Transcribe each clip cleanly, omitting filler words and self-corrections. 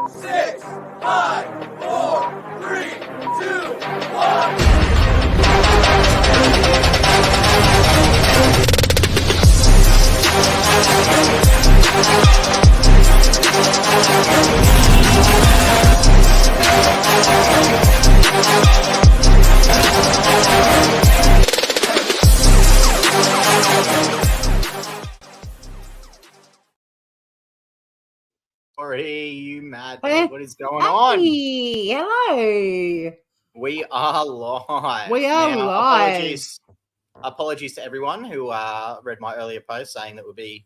6, 5, 4, 3, 2, 1. Tori, you mad dog. What is going on? Hello. We are live. We are live. Apologies to everyone who read my earlier post saying that would be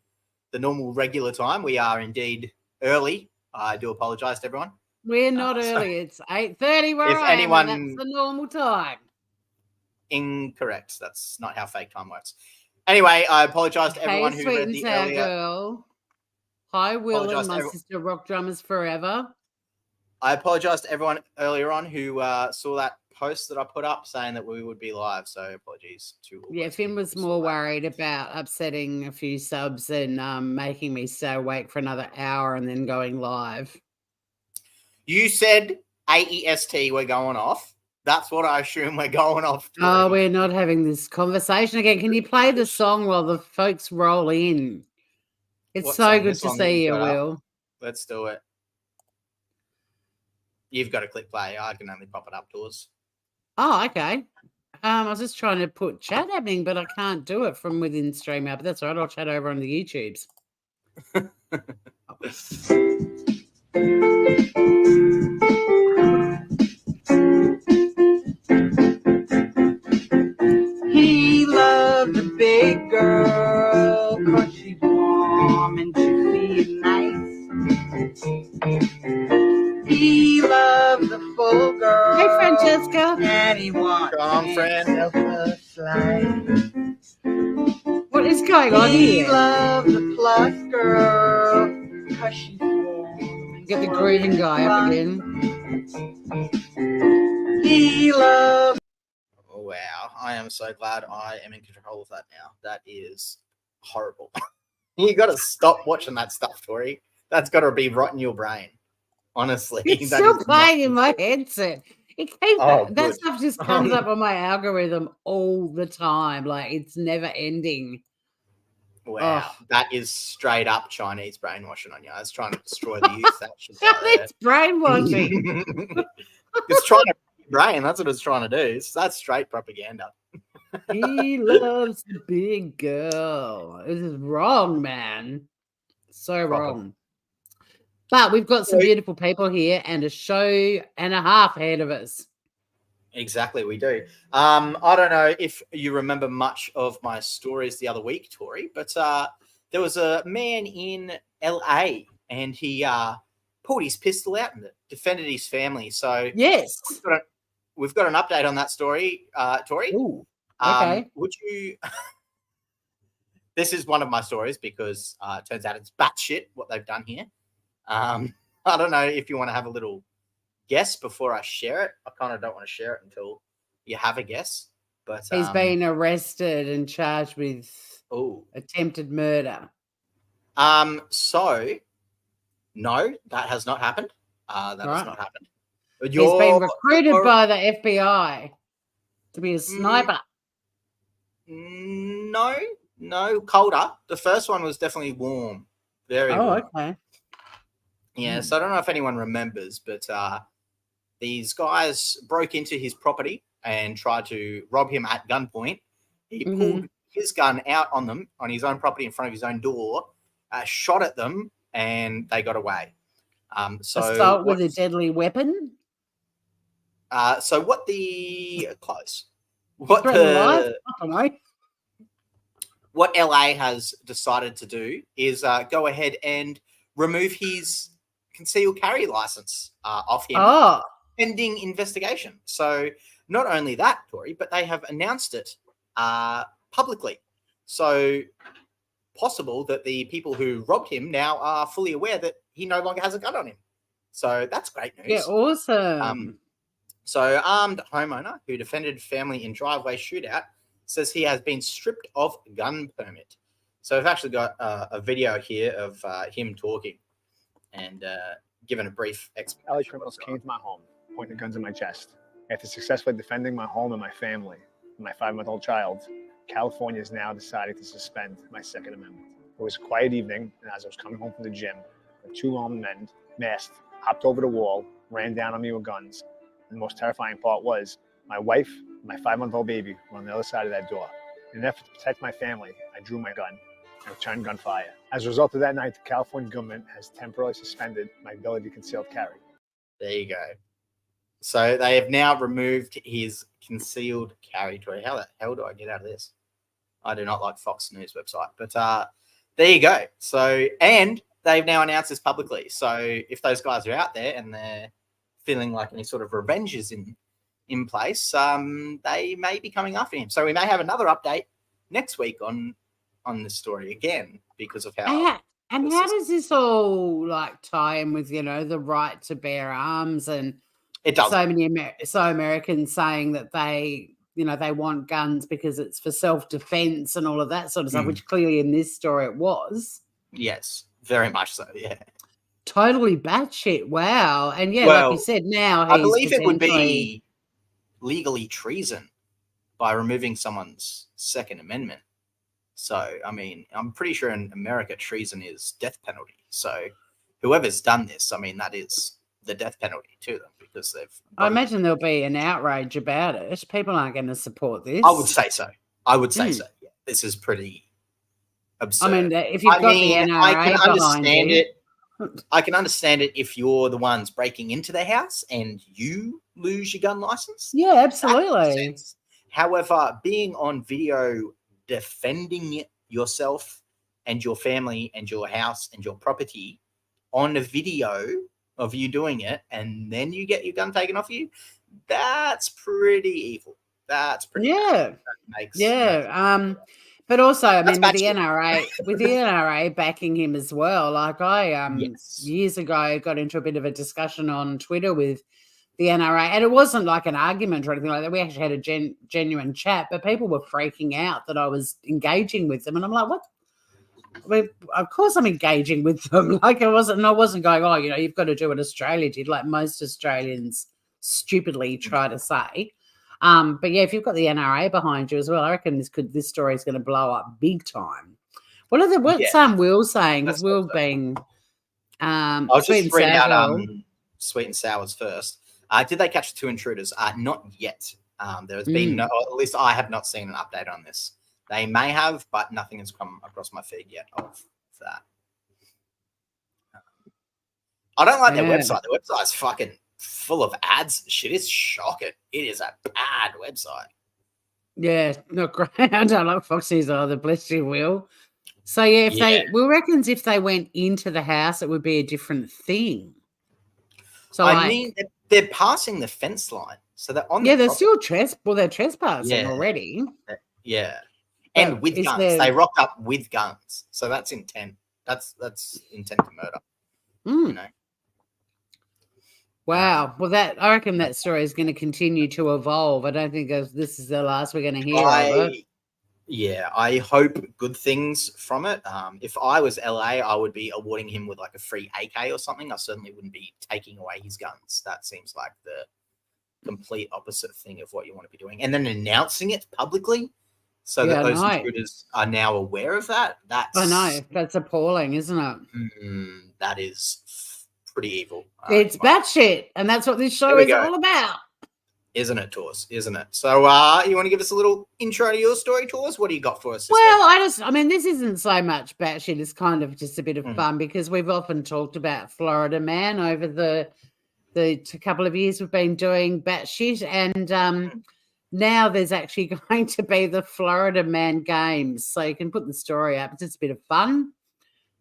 the normal regular time. We are indeed early. I do apologize to everyone. We're not early. It's 8:30 where I am, and that's the normal time. Incorrect. That's not how fake time works. Anyway, I apologize to everyone who read the earlier. Girl. Hi, Will and my sister Rock Drummers Forever. I apologize to everyone earlier on who saw that post that I put up saying that we would be live. So apologies to all. Yeah, Finn was more worried about upsetting a few subs and making me stay awake for another hour and then going live. You said AEST we're going off. That's what I assume we're going off. Oh, we're not having this conversation again. Can you play the song while the folks roll in? It's so good to see you, Will. Let's do it. You've got to click play. I can only pop it up to us. Oh, okay. I was just trying to put chat happening, but I can't do it from within StreamYard. But that's all right. I'll chat over on the YouTubes. He loved a big girl 'cause she's warm and juicy and nice. He loved the full girl. Hey, Francesca. And he wanted friend. a slice. What is going on here? He loved the plus girl 'cause she's warm. Get the grooving guy up again. He loved. Oh, wow. I am so glad I am in control of that now. That is horrible. You got to stop watching that stuff, Tori. That's got to be right in your brain. Honestly. It's still playing in my headset. That stuff just comes up on my algorithm all the time. Like, it's never ending. Wow. That is straight up Chinese brainwashing on you. I was trying to destroy the youth. It's brainwashing. It's trying to brain. That's what it's trying to do. That's straight propaganda. He loves the big girl. This is wrong, man. So wrong. But we've got some beautiful people here and a show and a half ahead of us. Exactly, we do. I don't know if you remember much of my stories the other week, Tori, but there was a man in LA and he pulled his pistol out and defended his family. So yes, we've got an update on that story, Tori. Ooh, okay. Would you? This is one of my stories because it turns out it's batshit what they've done here. I don't know if you want to have a little guess before I share it. I kind of don't want to share it until you have a guess. But he's been arrested and charged with attempted murder. So no, that has not happened. That has not happened. But he's been recruited by the FBI to be a sniper. No, colder. The first one was definitely warm. Very warm. Okay. Yeah, so I don't know if anyone remembers, but these guys broke into his property and tried to rob him at gunpoint. He pulled his gun out on them on his own property in front of his own door, shot at them, and they got away. Assault with a deadly weapon? So what the close? What the I don't know. What LA has decided to do is go ahead and remove his concealed carry license off him pending investigation. So not only that, Tori, but they have announced it publicly. So possible that the people who robbed him now are fully aware that he no longer has a gun on him. So that's great news. Yeah, awesome. So armed homeowner who defended family in driveway shootout says he has been stripped of gun permit. So I've actually got a video here of him talking. And given a brief LA explanation. criminals came to my home, pointing guns at my chest. After successfully defending my home and my family and my 5-month-old child, California is now deciding to suspend my Second Amendment. It was a quiet evening, and as I was coming home from the gym, two armed men, masked, hopped over the wall, ran down on me with guns. And the most terrifying part was my wife and my 5-month-old baby were on the other side of that door. In an effort to protect my family, I drew my gun and returned gunfire. As a result of that night, the California government has temporarily suspended my ability to concealed carry. There you go. So they have now removed his concealed carry Tory. How the hell do I get out of this? I do not like Fox News website, but there you go. So, and they've now announced this publicly. So if those guys are out there and they're feeling like any sort of revenge is in place, they may be coming after him. So we may have another update next week on this story again because of how. And how does this all like tie in with the right to bear arms and it does so many Americans saying that they want guns because it's for self-defense and all of that sort of stuff, which clearly in this story it was. Yes, very much so. Yeah, totally batshit. Wow. And like you said, now I believe it would be legally treason by removing someone's Second Amendment. So, I mean, I'm pretty sure in America, treason is death penalty. So, whoever's done this, I mean, that is the death penalty to them because they've. I imagine there'll be an outrage about it. People aren't going to support this. I would say so. Yeah, this is pretty absurd. I mean, if you've got the NRA I can behind understand you. it. I can understand it if you're the ones breaking into their house and you lose your gun license. Yeah, absolutely. However, being on video defending yourself and your family and your house and your property on a video of you doing it and then you get your gun taken off you, that's pretty evil. That's pretty bad. But also, I mean, with the NRA backing him as well. Like I years ago got into a bit of a discussion on Twitter with the NRA, and it wasn't like an argument or anything like that. We actually had a genuine chat, but people were freaking out that I was engaging with them, and I'm like, what? I mean, of course I'm engaging with them. Like I wasn't going, oh, you've got to do what Australia did, like most Australians stupidly try to say. But yeah, if you've got the NRA behind you as well, I reckon this story is going to blow up big time. What's Will saying? Because Will being I'll just read out Sweet and Sours first. Did they catch the 2 intruders? Not yet. There has been no, or at least I have not seen an update on this. They may have, but nothing has come across my feed yet of that. I don't like their website. The website's fucking full of ads. Shit is shocking. It is a bad website. Yeah, not great. I don't like Fox News either. Bless you, Will. So yeah, Will reckons if they went into the house, it would be a different thing. So I mean, they're passing the fence line, so they're on. Yeah, they're still trespassing already. Yeah, and with guns, they rock up with guns, so that's intent. That's intent to murder. Wow. Well, I reckon that story is going to continue to evolve. I don't think this is the last we're going to hear of it. Yeah, I hope good things from it. If I was LA, I would be awarding him with like a free AK or something. I certainly wouldn't be taking away his guns. That seems like the complete opposite thing of what you want to be doing. And then announcing it publicly so that those intruders are now aware of that. I know. That's appalling, isn't it? That is pretty evil. It's batshit, and that's what this show is all about. Isn't it, Tors? Isn't it? So you want to give us a little intro to your story, Tors? What do you got for us? Well, this isn't so much batshit. It's kind of just a bit of fun because we've often talked about Florida Man over the couple of years we've been doing batshit, and now there's actually going to be the Florida Man Games. So you can put the story up. It's just a bit of fun.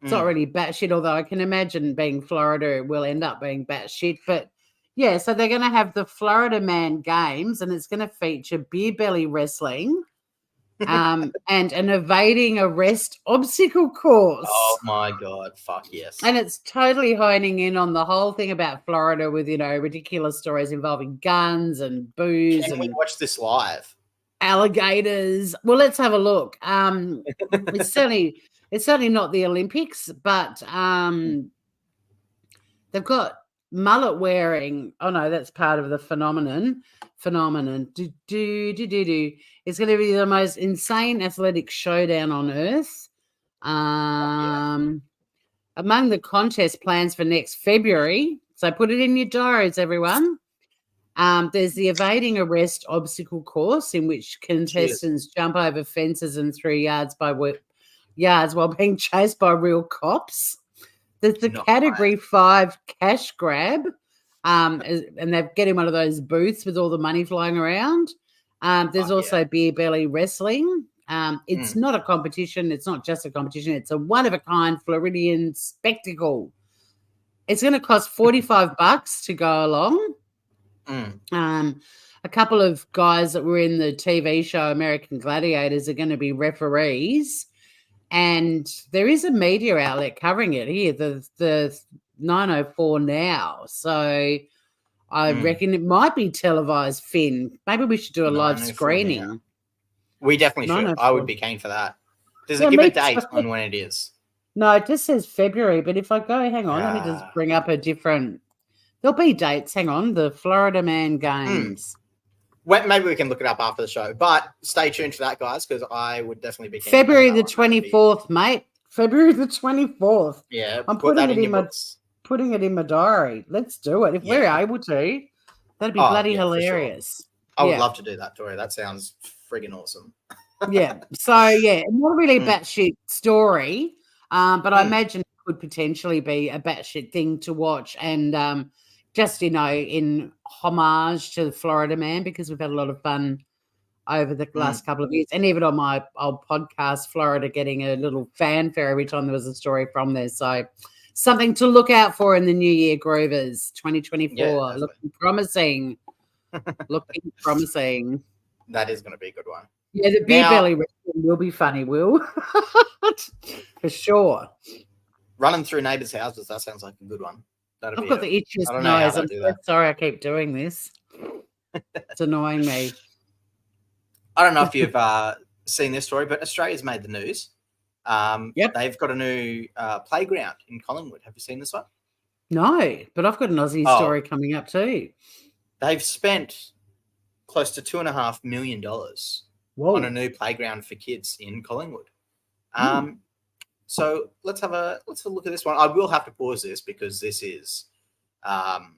It's not really batshit, although I can imagine being Florida, it will end up being batshit. But yeah, so they're going to have the Florida Man Games, and it's going to feature beer belly wrestling and an evading arrest obstacle course. Oh my God, fuck yes. And it's totally honing in on the whole thing about Florida with, ridiculous stories involving guns and booze. Can we watch this live? Alligators. Well, let's have a look. It's certainly not the Olympics, but They've got mullet wearing. Oh no, that's part of the phenomenon. It's going to be the most insane athletic showdown on earth. Among the contest plans for next February, so put it in your diaries, everyone. There's the evading arrest obstacle course, in which contestants jump over fences and 3 yards while being chased by real cops. There's the Category 5 cash grab, and they're getting one of those booths with all the money flying around. There's also beer belly wrestling. It's not a competition. It's not just a competition. It's a one-of-a-kind Floridian spectacle. It's going to cost $45 to go along. A couple of guys that were in the TV show American Gladiators are going to be referees. And there is a media outlet covering it here, the 904 Now. So I reckon it might be televised, Finn. Maybe we should do a live screening. Now. We definitely should. I would be keen for that. Does it give a date on when it is? No, it just says February. But if I go, hang on, let me just bring up a different. There'll be dates. Hang on, the Florida Man Games. Well, maybe we can look it up after the show, but stay tuned for that, guys, because I would definitely be keen. February the 24th, mate. February the 24th. Yeah, I'm putting it in my diary. Let's do it if we're able to. That'd be bloody hilarious. Sure. I would love to do that, Tori. That sounds friggin' awesome. Yeah. So not really a batshit story, but I imagine it could potentially be a batshit thing to watch, and just, in homage to the Florida Man, because we've had a lot of fun over the last couple of years. And even on my old podcast, Florida getting a little fanfare every time there was a story from there. So something to look out for in the new year, Groovers. 2024. Looking promising. Looking promising. That is going to be a good one. Yeah, the beer belly will be funny, Will. For sure. Running through neighbours' houses, that sounds like a good one. I've got the itchiest nose. I'm so sorry I keep doing this. It's annoying me. I don't know if you've seen this story, but Australia's made the news. They've got a new playground in Collingwood. Have you seen this one? No, but I've got an Aussie story coming up too. They've spent close to $2.5 million on a new playground for kids in Collingwood. So let's have a look at this one. I will have to pause this because this is 9,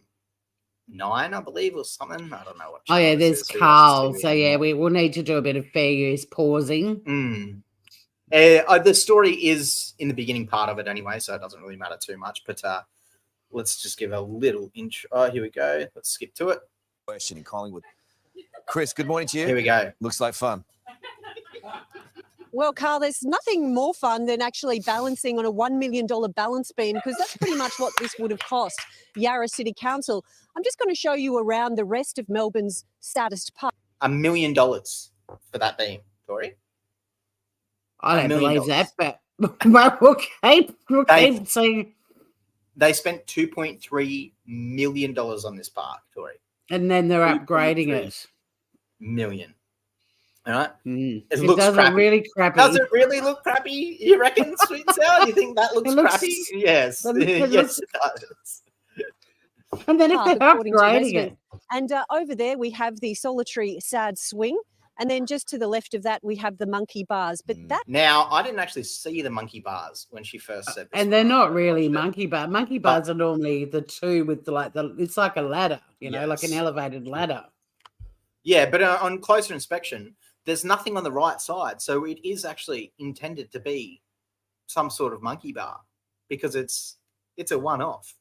I believe, or something. I don't know what. Oh yeah, there's Carl. So yeah, we will need to do a bit of fair use pausing. The story is in the beginning part of it anyway, so it doesn't really matter too much. But let's just give a little intro. Oh, here we go. Let's skip to it. Question in Collingwood. Chris, good morning to you. Here we go. Looks like fun. Well, Carl, there's nothing more fun than actually balancing on a $1 million balance beam, because that's pretty much what this would have cost Yarra City Council. I'm just going to show you around the rest of Melbourne's saddest part. $1 million for that beam, Tori. I don't believe that, but we'll keep saying. They spent $2.3 million on this park, Tori. And then they're upgrading it. Million. All right. It looks crappy. Really crappy. Does it really look crappy? You reckon, Sweet and Sour? You think that looks crappy? Yes. Yes, it does. And then if they're upgrading it. And over there we have the solitary sad swing. And then just to the left of that, we have the monkey bars. But that now, I didn't actually see the monkey bars when she first said this. And they're not really monkey bars. Monkey bars are normally the two with it's like a ladder, like an elevated ladder. Yeah, but on closer inspection, there's nothing on the right side. So it is actually intended to be some sort of monkey bar because it's a one-off.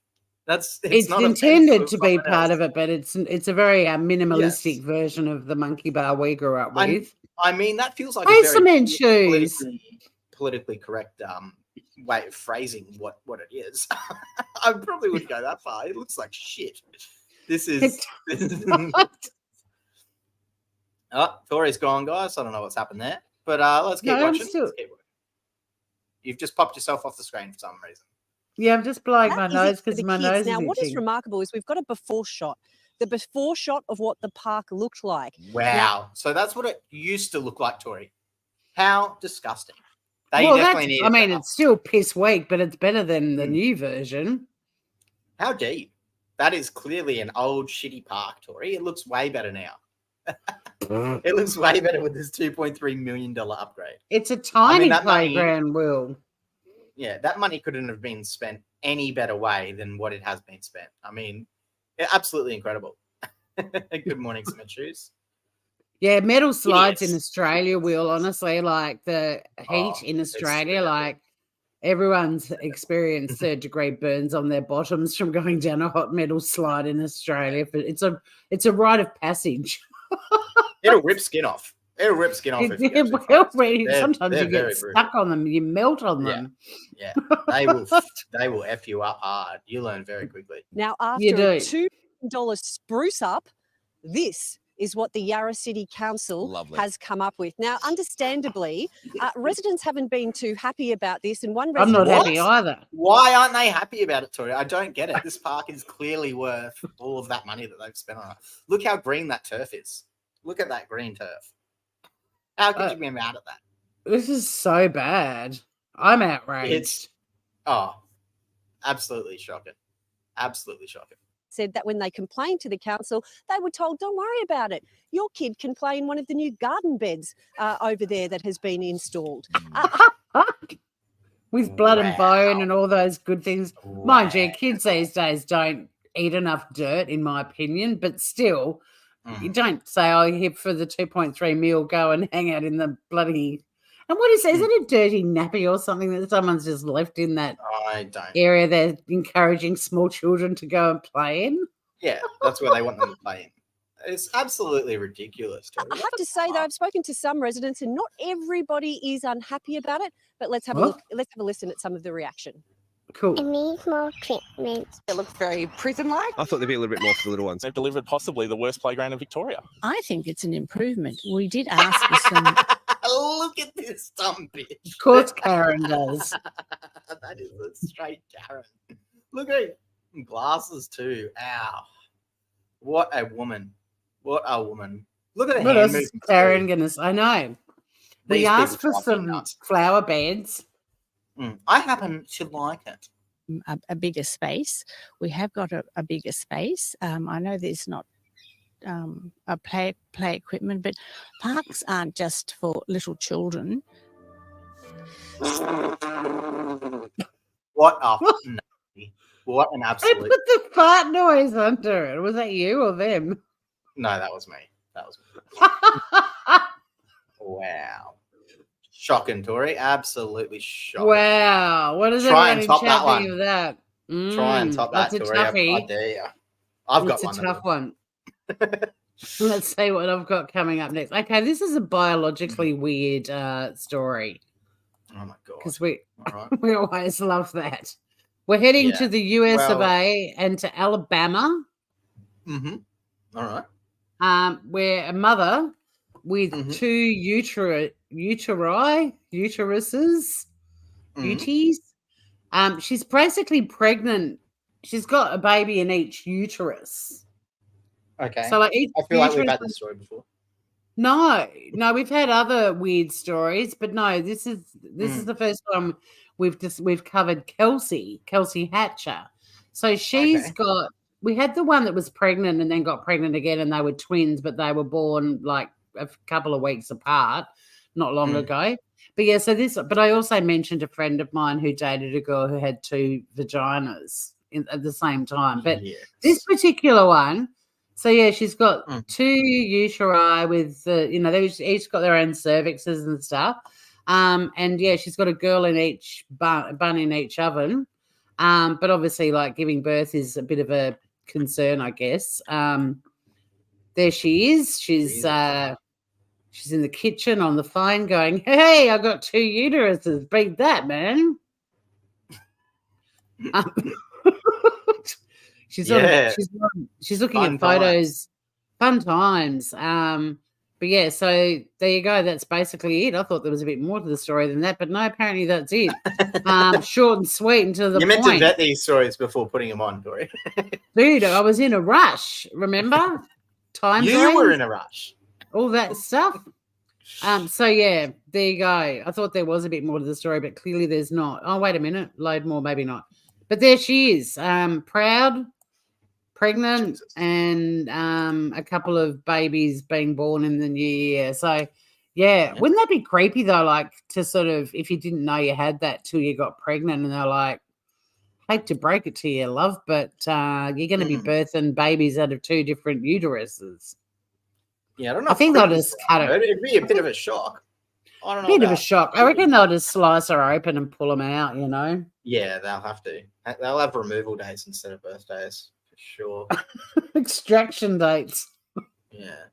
It's not intended to be part of it, but it's a very minimalistic version of the monkey bar we grew up with. I mean, that feels like a very politically correct way of phrasing what it is. I probably wouldn't go that far. It looks like shit. This is Oh, Tori's gone, guys. I don't know what's happened there, but let's keep watching. You've just popped yourself off the screen for some reason. Yeah, I'm just blowing my nose because my nose is Now, itching. what is remarkable is we've got a before shot. The before shot of what the park looked like. Wow. Now, so that's what it used to look like, Tori. How disgusting. It's still piss weak, but it's better than the new version. How deep? That is clearly an old shitty park, Tori. It looks way better now. It looks way better with this $2.3 million upgrade. It's a tiny that playground, Will. Yeah, that money couldn't have been spent any better way than what it has been spent. I mean, absolutely incredible. Good morning, Smith Shoes. Yeah, metal slides in Australia, Will, honestly, like the heat in Australia, like everyone's experienced third-degree burns on their bottoms from going down a hot metal slide in Australia. But it's a rite of passage. It'll rip skin off. It'll rip skin off. Sometimes you get stuck on them, you melt on them. Yeah, they will F you up hard. You learn very quickly. Now, after a $2 million spruce up, this is what the Yarra City Council has come up with. Now, understandably, residents haven't been too happy about this. And one resident... I'm not happy either. Why aren't they happy about it, Tori? I don't get it. This park is clearly worth all of that money that they've spent on it. Look how green that turf is. Look at that green turf. How could you be mad at that? This is so bad. I'm outraged. Absolutely shocking. Absolutely shocking. Said that when they complained to the council, they were told, don't worry about it. Your kid can play in one of the new garden beds over there that has been installed. With blood and bone and all those good things. Mind you, kids these days don't eat enough dirt, in my opinion, but still, you don't say, oh, here for the 2.3 mil, go and hang out in the bloody... And what is it a dirty nappy or something that someone's just left in that area they're encouraging small children to go and play in? Yeah, that's where they want them to play in. It's absolutely ridiculous. I have to say, though, I've spoken to some residents and not everybody is unhappy about it, but let's have a look. Let's have a listen at some of the reaction. Cool. It needs more treatment. It looks very prison-like. I thought there'd be a little bit more for the little ones. They've delivered possibly the worst playground in Victoria. I think it's an improvement. We did ask for some... Look at this dumb bitch. Of course Karen does. That is a straight Karen. Look at her glasses too. Ow. What a woman. What a woman. Look at her hand movements. Karen goodness. I know. We asked for some flower beds. I happen to like it. A bigger space. We have got a bigger space. I know there's not a play equipment, but parks aren't just for little children. What an absolute... I put the fart noise under it. Was that you or them? No, that was me. Wow. Shocking, Tori. Absolutely shocking. Wow. What is Try and top that one. Of that? Try and top that, Tori. I dare you. I've got one. It's a tough one. Let's see what I've got coming up next. Okay, this is a biologically weird story. Oh my god! Because we always love that. We're heading to the US of A and to Alabama. Mm-hmm. All right. Where a mother with two uteruses, she's basically pregnant. She's got a baby in each uterus. Okay. So like I feel like we've had this story before. No, we've had other weird stories, but no, this is the first time we've covered Kelsey Hatcher. So she's got. We had the one that was pregnant and then got pregnant again, and they were twins, but they were born like a couple of weeks apart, not long ago. But yeah, but I also mentioned a friend of mine who dated a girl who had two vaginas at the same time. But this particular one, so yeah, she's got two uteri with they've each got their own cervixes and stuff. And yeah, she's got a girl in each bun in each oven. But obviously, like giving birth is a bit of a concern, I guess. There she is. She's in the kitchen on the phone going, "Hey, I got two uteruses. Beat that, man." She's looking at photos. Fun times. But yeah, so there you go. That's basically it. I thought there was a bit more to the story than that, but no, apparently that's it. Short and sweet and to the point. You meant to vet these stories before putting them on, Tori. Dude, I was in a rush. Remember? You were in a rush. All that stuff. So yeah, there you go. I thought there was a bit more to the story, but clearly there's not. Oh, wait a minute. Load more, maybe not. But there she is, proud, pregnant, Jesus. and a couple of babies being born in the new year. So, yeah, wouldn't that be creepy though? Like to sort of, if you didn't know you had that till you got pregnant, and they're like, hate to break it to you, love, but you're going to be birthing babies out of 2 different uteruses. Yeah, I don't know. I think they'll just cut it. It'd be a bit of a shock. I don't know. Bit of a shock. I reckon they'll just slice her open and pull them out, you know? Yeah, they'll have to. They'll have removal days instead of birthdays, for sure. Extraction dates. Yeah.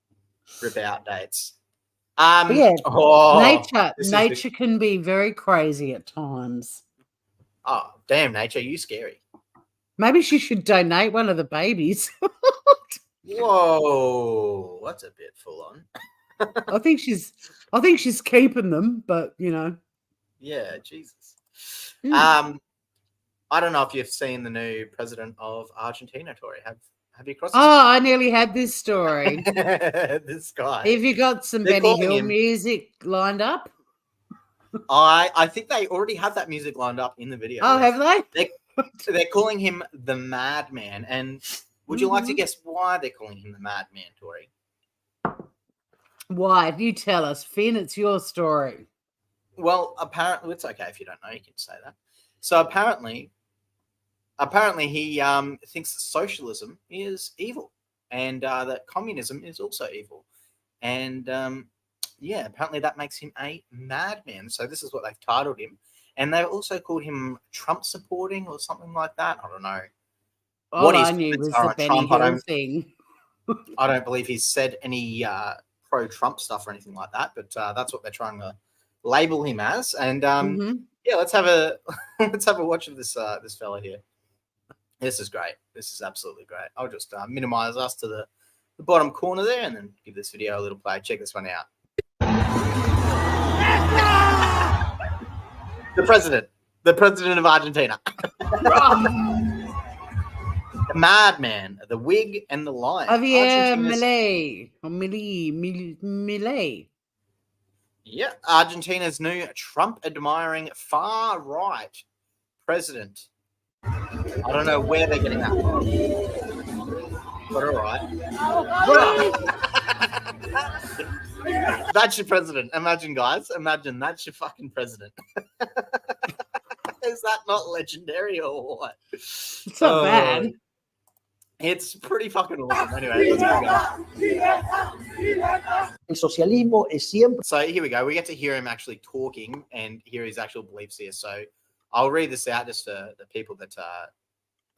Rip out dates. But yeah, oh, nature can be very crazy at times. Oh, damn, nature, you scary. Maybe she should donate one of the babies. Whoa, that's a bit full on. I think she's keeping them, but you know. Yeah, Jesus. I don't know if you've seen the new president of Argentina, Tori. Have you crossed? I nearly had this story. This guy. Have you got some Benny Hill music lined up? I think they already have that music lined up in the video. Oh, have they? They're calling him the Madman. And would you like to guess why they're calling him the Madman, Tori? Why? You tell us, Finn. It's your story. Well, apparently, it's okay if you don't know. You can say that. So apparently he thinks that socialism is evil, and that communism is also evil, and yeah, apparently that makes him a madman. So this is what they've titled him, and they've also called him Trump supporting or something like that. I don't know. All I knew was the Benny Hill thing. I don't believe he's said any pro-Trump stuff or anything like that, but that's what they're trying to label him as. And yeah, let's have a watch of this this fella here. This is great. This is absolutely great. I'll just minimize us to the bottom corner there, and then give this video a little play. Check this one out. The president of Argentina. The madman, the wig, and the lion. Javier Milei. Yeah, Argentina's new Trump-admiring far-right president. I don't know where they're getting that from, but all right. That's your president. Imagine, guys. Imagine that's your fucking president. Is that not legendary or what? It's not bad. It's pretty fucking awesome. Anyway, let's go. El socialismo es siempre. So here we go. We get to hear him actually talking and hear his actual beliefs here. So I'll read this out just for the people that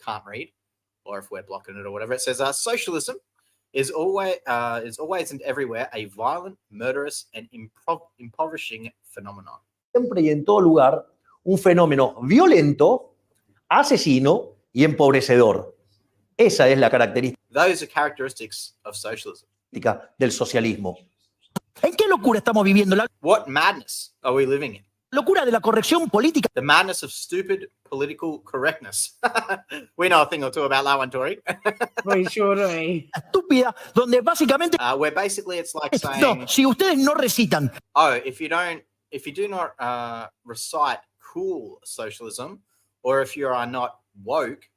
can't read, or if we're blocking it or whatever. It says, socialism is always and everywhere a violent, murderous, and impoverishing phenomenon. Siempre y en todo lugar un fenómeno violento, asesino y empobrecedor. Esa es la característica. Those are characteristics of socialism. Del socialismo. ¿En qué locura estamos viviendo? What madness are we living in? Locura de la corrección política. The madness of stupid political correctness. We know a thing or two about that one, Tori. We sure do. Estúpida, donde básicamente. Where basically it's like saying. No, si ustedes no recitan. Oh, if you do not recite cool socialism, or if you are not woke.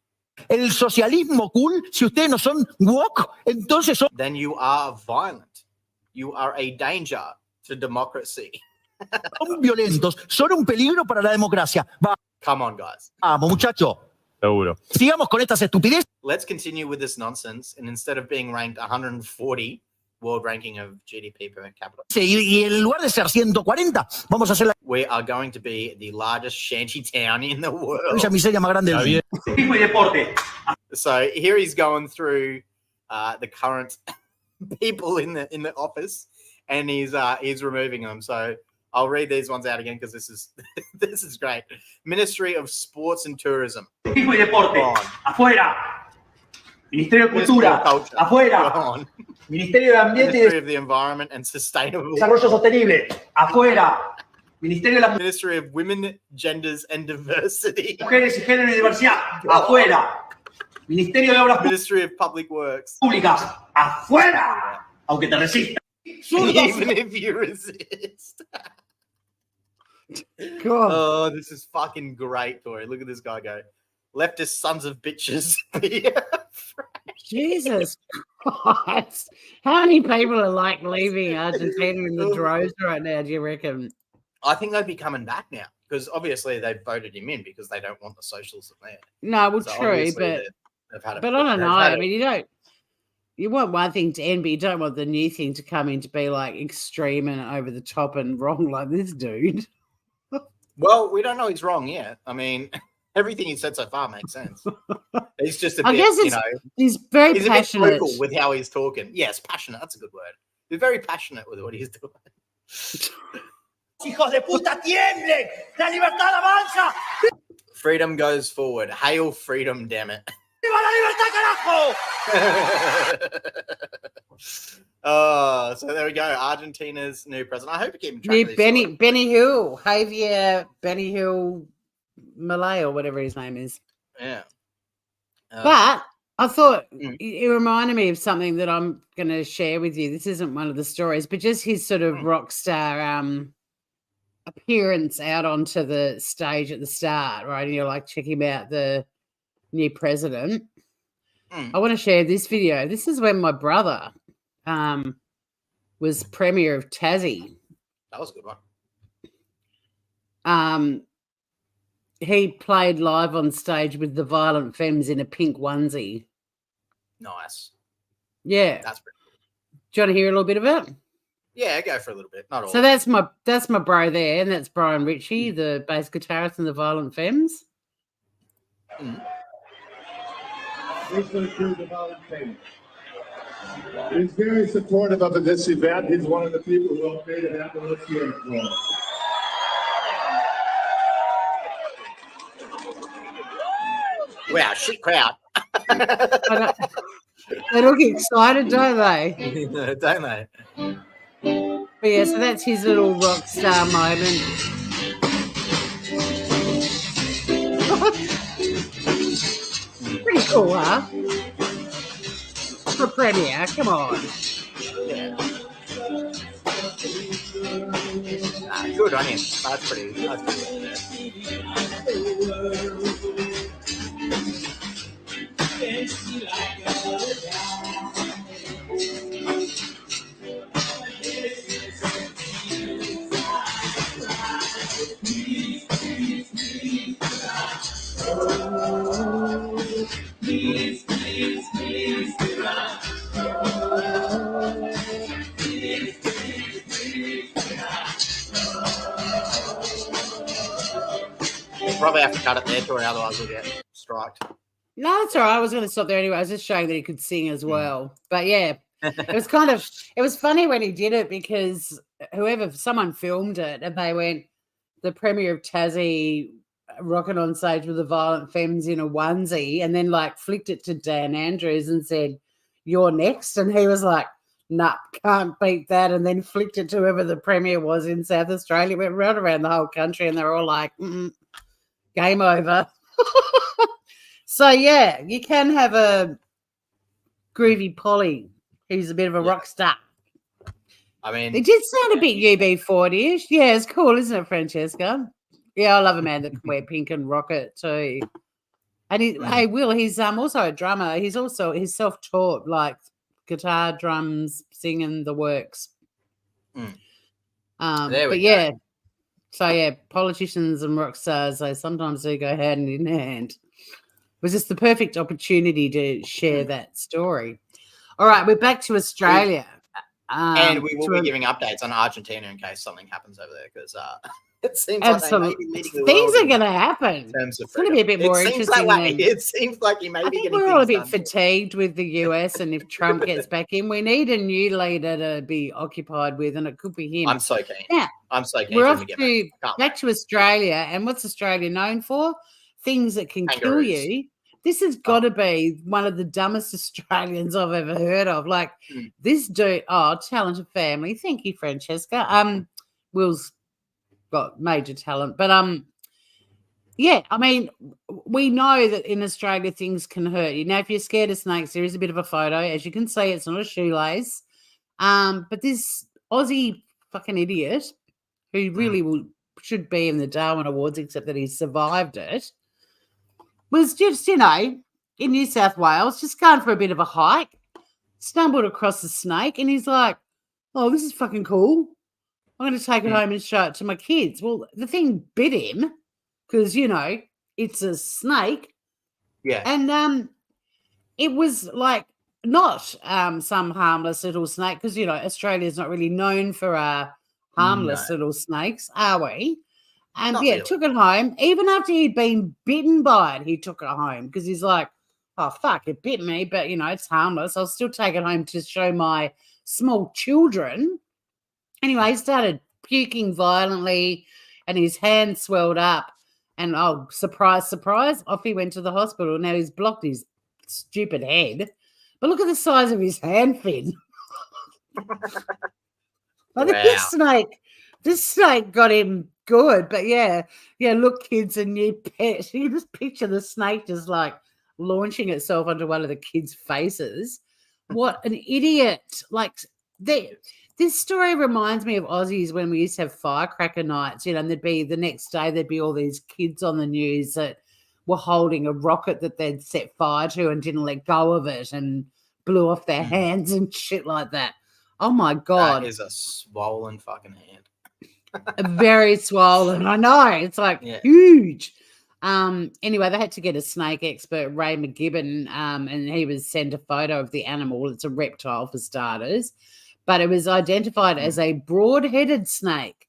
El socialismo cool, si ustedes no son woke, entonces son. Then you are violent. You are a danger to democracy. Son violentos, son un peligro para la democracia. Come on, guys. Vamos, muchacho. Seguro. Sigamos con estas estupideces. Let's continue with this nonsense, and instead of being ranked 140 world ranking of GDP per capita, y en lugar de ser 140, vamos a hacer la. We are going to be the largest shanty town in the world. Esa miseria más grande del mundo. So here he's going through the current people in the office, and he's removing them. So I'll read these ones out again because this is great. Ministry of Sports and Tourism. Turismo y deporte. Afuera. Ministerio de Cultura. Afuera. Ministerio de Ambiente y Ministry of the Environment and Sustainable Desarrollo Sostenible. Afuera. Ministry of Women, Genders and Diversity. Mujeres y Género y Diversidad. Afuera. Ministerio de Obras Ministry of Public Works. Públicas. Afuera. Aunque te resistas. Even if you resist. God. Oh, this is fucking great, Tori. Look at this guy go. leftist sons of bitches. Jesus Christ. How many people are like leaving Argentina in the droves right now, do you reckon? I think they'd be coming back now because obviously they voted him in because they don't want the socialism there. No, well, So true, but I don't know. I mean, you want one thing to end, but you don't want the new thing to come in to be like extreme and over the top and wrong like this dude. Well, we don't know he's wrong yet. I mean, everything he said so far makes sense. He's just a bit, he's very he's passionate. a bit vocal with how he's talking. Yes, passionate. That's a good word. He's very passionate with what he's doing. Hijos de puta, tiemblen! La libertad avanza! Freedom goes forward. Hail freedom, damn it. ¡Viva la libertad, carajo! So there we go. Argentina's new president. I hope you keep track of this. Benny Hill, Javier Benny Hill Malay or whatever his name is. Yeah. But I thought it reminded me of something that I'm going to share with you. This isn't one of the stories, but just his sort of rock star appearance out onto the stage at the start, right? And you're like, check him out, the new president. I want to share this video. This is when my brother was Premier of Tassie. That was a good one. He played live on stage with the Violent Femmes in a pink onesie. Nice. Yeah. That's pretty cool. Do you want to hear a little bit of it? Yeah, go for a little bit. Not all. So that's my bro there, and that's Brian Ritchie, the bass guitarist in the Violent Femmes. He's very supportive of this event. He's one of the people who helped made it happen this year. Wow, shit crowd. They look excited, don't they? Don't they? But yeah, so that's his little rock star moment. Pretty cool, huh? For Premier, come on. Yeah. Good on him. That's pretty good. Probably have to cut it there, Tori, otherwise we'll get striked. No, it's all right. I was going to stop there anyway. I was just showing that he could sing as well. But yeah, it was funny when he did it because someone filmed it and they went, the Premier of Tassie rocking on stage with the Violent Femmes in a onesie, and then like flicked it to Dan Andrews and said, "You're next." And he was like, "Nah, can't beat that." And then flicked it to whoever the Premier was in South Australia. Went right around the whole country and they're all like, game over. So yeah, you can have a groovy Polly who's a bit of a rock star. I mean, it did sound a bit UB40-ish. Yeah, it's cool, isn't it, Francesca? Yeah, I love a man that can wear pink and rock it too. And hey, Will, he's also a drummer. He's self-taught, like guitar, drums, singing, the works. There we go. Yeah. So yeah, politicians and rock stars, they sometimes do go hand in hand. It was just the perfect opportunity to share that story. All right, we're back to Australia. And we will be giving updates on Argentina in case something happens over there because it seems like they may be leading the things world are going to happen. It's going to be a bit more interesting. It seems like he may be getting we're all a bit fatigued with the US, and if Trump gets back in, we need a new leader to be occupied with, and it could be him. I'm so keen. Yeah, I'm so keen. We're off to back to Australia, and what's Australia known for? Things that can kill you. This has got to be one of the dumbest Australians I've ever heard of. Like this dude, talented family. Thank you, Francesca. Will's got major talent, but yeah, I mean, we know that in Australia things can hurt you. Now, if you're scared of snakes, there is a bit of a photo. As you can see, it's not a shoelace. But this Aussie fucking idiot who really should be in the Darwin Awards, except that he survived it. was just, in New South Wales, just going for a bit of a hike, stumbled across a snake, and he's like, oh, this is fucking cool. I'm going to take it home and show it to my kids. Well, the thing bit him because, it's a snake. Yeah. And it was like not some harmless little snake because, Australia's not really known for harmless little snakes, are we? And Not yeah, really. took it home. Even after he'd been bitten by it, he took it home because he's like, oh, fuck, it bit me, but, it's harmless. I'll still take it home to show my small children. Anyway, he started puking violently and his hand swelled up. And, oh, surprise, surprise, off he went to the hospital. Now he's blocked his stupid head. But look at the size of his hand fin. I think this snake got him good. But, yeah, look, kids, a new pet. You just picture the snake just, like, launching itself onto one of the kids' faces. What an idiot. Like, this story reminds me of Aussies when we used to have firecracker nights, and there'd be the next day, there'd be all these kids on the news that were holding a rocket that they'd set fire to and didn't let go of it and blew off their hands and shit like that. Oh, my God. That is a swollen fucking hand. Very swollen. I know. It's like huge. Anyway, they had to get a snake expert, Ray McGibbon, and he was sent a photo of the animal. It's a reptile for starters. But it was identified as a broad-headed snake.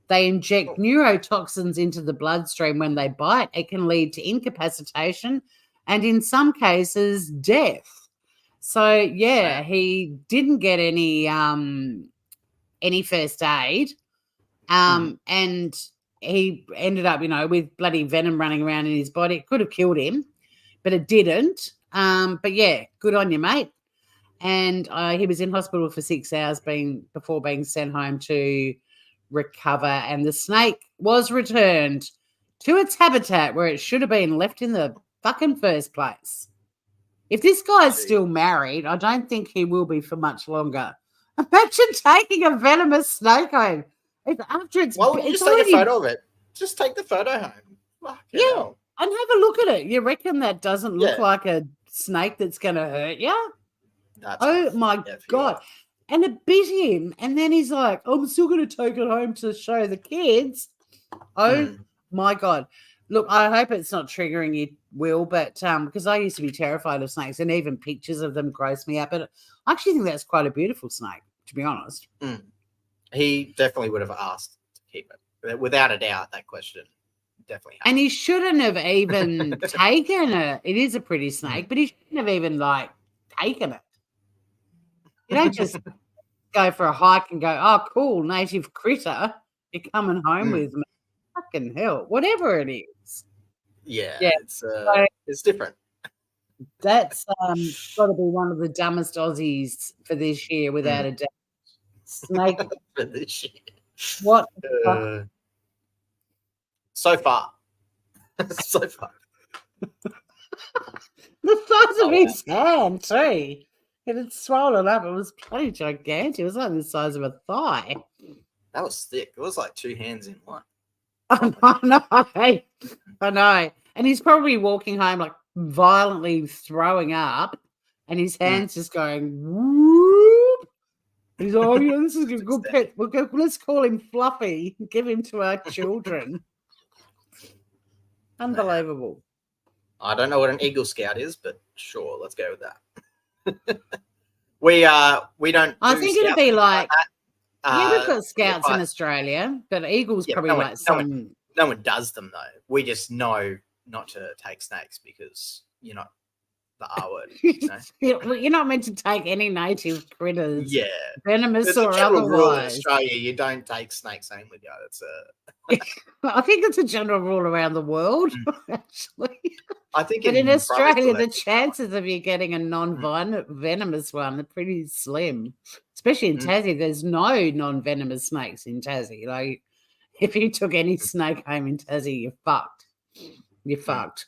They inject neurotoxins into the bloodstream when they bite. It can lead to incapacitation and, in some cases, death. So, yeah, he didn't get any first aid, and he ended up, with bloody venom running around in his body. It could have killed him, but it didn't. But, yeah, good on you, mate. And he was in hospital for 6 hours before being sent home to recover. And the snake was returned to its habitat where it should have been left in the fucking first place. If this guy's still married, I don't think he will be for much longer. Imagine taking a venomous snake home. Just take a photo of it. Just take the photo home. And have a look at it. You reckon that doesn't look like a snake that's going to hurt you? My God. And it bit him. And then he's like, I'm still going to take it home to show the kids. My God. Look, I hope it's not triggering you, Will, but because I used to be terrified of snakes and even pictures of them gross me out. But I actually think that's quite a beautiful snake, to be honest. He definitely would have asked to keep it. Without a doubt, that question definitely happened. And he shouldn't have even taken it. It is a pretty snake, but he shouldn't have even, taken it. You don't just go for a hike and go, oh, cool, native critter, you're coming home with me. Fucking hell, whatever it is. Yeah. It's different. That's got to be one of the dumbest Aussies for this year, without a doubt. Snake for this year. What the fuck? So far. So far. The size of his hand, too. It had swollen up. It was bloody gigantic. It was like the size of a thigh. That was thick. It was like two hands in one. I know. And he's probably walking home violently throwing up, and his hands just going whoop. He's like, oh, this is a good pet. Let's call him Fluffy and give him to our children. Unbelievable. I don't know what an Eagle Scout is, but sure, let's go with that. we don't. I think it'd be like that. We've got scouts in Australia, but Eagles probably no one does them though. We just know not to take snakes because you're not the R word. You're not meant to take any native critters. Yeah, venomous or otherwise. Rule in Australia, you don't take snakes home with you. That's I think it's a general rule around the world, actually. I think, but in Australia, the chances of you getting a non-venomous one are pretty slim. Especially in Tassie, there's no non-venomous snakes in Tassie. Like, if you took any snake home in Tassie, you're fucked. You're fucked.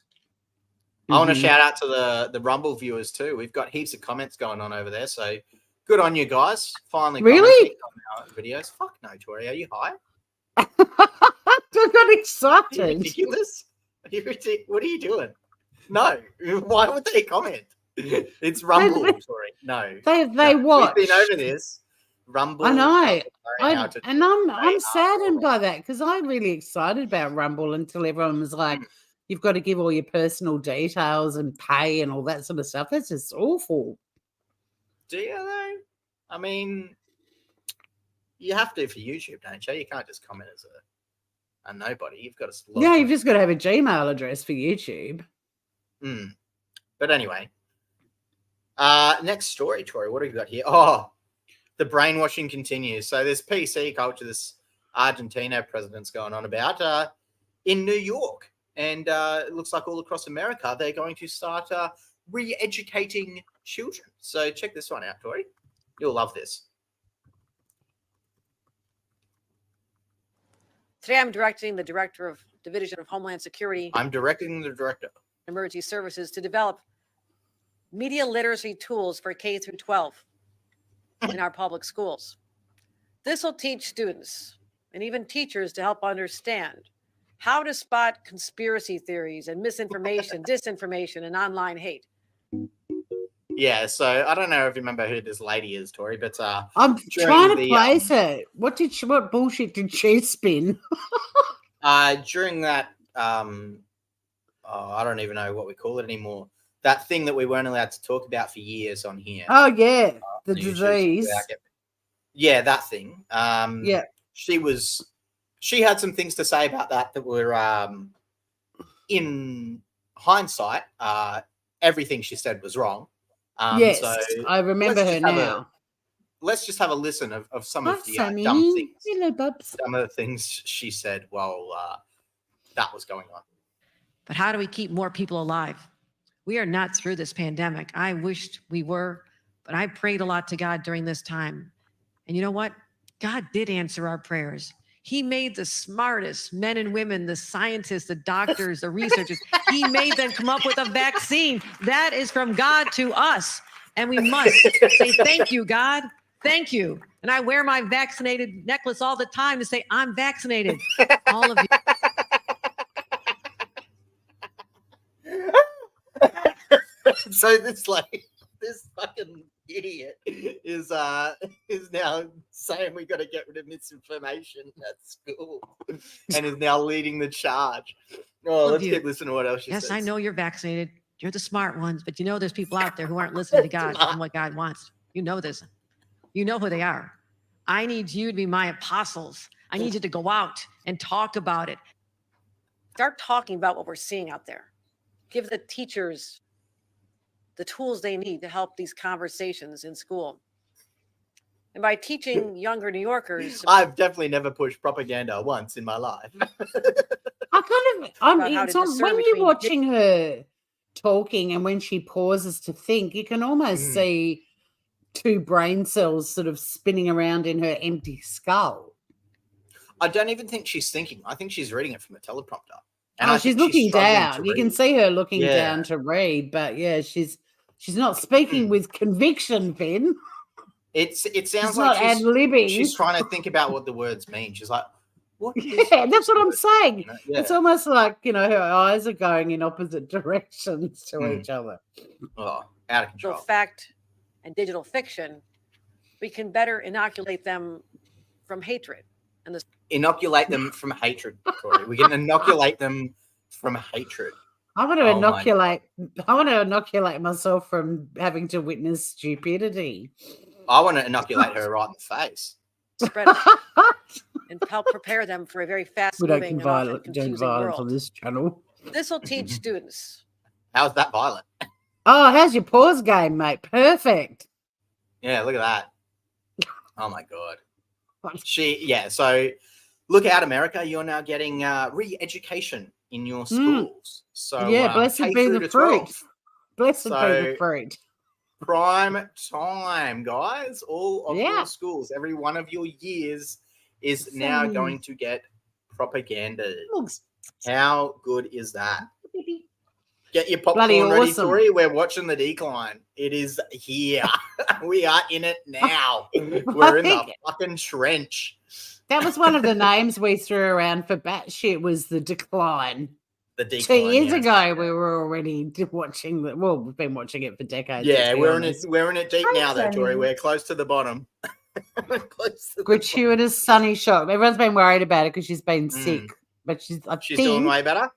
I want to shout out to the Rumble viewers too. We've got heaps of comments going on over there, so good on you guys. Finally, really on our videos. Fuck no, Tori, are you high? I got excited. Are you ridiculous? What are you doing? No. Why would they comment? It's Rumble, Tori. No. They watch. We've been over this. Rumble. I know. I'm I'm saddened by that because I'm really excited about Rumble until everyone was like, you've got to give all your personal details and pay and all that sort of stuff. That's just awful. Do you though? I mean, you have to for YouTube, don't you? You can't just comment as a nobody. You've got to. Yeah, you've just got to have a Gmail address for YouTube. But anyway, next story, Tori. What have you got here? Oh, the brainwashing continues. So this PC culture, this Argentina president's going on about in New York, and it looks like all across America they're going to start re-educating children. So check this one out, Tori. You'll love this. Today, I'm directing the director of Division of Homeland Security. I'm directing the director. Emergency Services to develop media literacy tools for K through 12 in our public schools. This will teach students and even teachers to help understand how to spot conspiracy theories and misinformation, disinformation, and online hate. Yeah, so I don't know if you remember who this lady is, Tori, but I'm trying to place her. What bullshit did she spin? During that, I don't even know what we call it anymore. That thing that we weren't allowed to talk about for years on here. Oh yeah, the disease. Yeah, that thing. Yeah, she had some things to say about that were, in hindsight, everything she said was wrong. Yes, so I remember her now. Let's just have a listen of some of the dumb things. Hello, Bubs. Some of the things she said while that was going on. But how do we keep more people alive? We are not through this pandemic. I wished we were, but I prayed a lot to God during this time. And you know what? God did answer our prayers. He made the smartest men and women, the scientists, the doctors, the researchers. He made them come up with a vaccine. That is from God to us. And we must say, thank you, God. Thank you. And I wear my vaccinated necklace all the time to say, I'm vaccinated. All of you. So this fucking idiot is now saying we got to get rid of misinformation at school and is now leading the charge. Oh, let's keep listening to what else she says. Yes, I know you're vaccinated. You're the smart ones, but you know there's people out there who aren't listening to God and what God wants. You know this. You know who they are. I need you to be my apostles. I need you to go out and talk about it. Start talking about what we're seeing out there. Give the teachers the tools they need to help these conversations in school. And by teaching younger New Yorkers, I've definitely never pushed propaganda once in my life. When you're watching her talking and when she pauses to think, you can almost see two brain cells sort of spinning around in her empty skull. I don't even think she's thinking. I think she's reading it from a teleprompter. And she's looking down. You can see her looking down to read, but yeah, she's not speaking with conviction, Finn. It sounds she's like not ad-libbing. She's trying to think about what the words mean. She's like, what? Yeah, that's what I'm saying. Yeah. It's almost like, her eyes are going in opposite directions to each other. Oh, out of control. Fact and digital fiction, we can better inoculate them from hatred. And inoculate them from hatred, Tori. We can inoculate them from hatred. I want to inoculate myself from having to witness stupidity. I want to inoculate her right in the face. Spread it and help prepare them for a very fast-moving and often confusing world. On this channel. This will teach students. How's that violent? Oh, how's your pause game, mate? Perfect. Yeah, look at that. Oh my God. So look out, America. You're now getting re-education in your schools. So blessed be the fruit. Blessed be the fruit. Prime time, guys. All of your schools, every one of your years is now going to get propaganda. How good is that? Get your popcorn ready, Tori. We're watching the decline. It is here. We are in it now. We're in the fucking trench. That was one of the names we threw around for BatSh. Was the decline. the 2 decline. years yes. ago, we were already watching the. Well, we've been watching it for decades. Yeah, we're in it deep now, though, Tori. Sunny. We're close to the bottom. Gratuitous sunny shot. Everyone's been worried about it because she's been sick, but she's doing way better.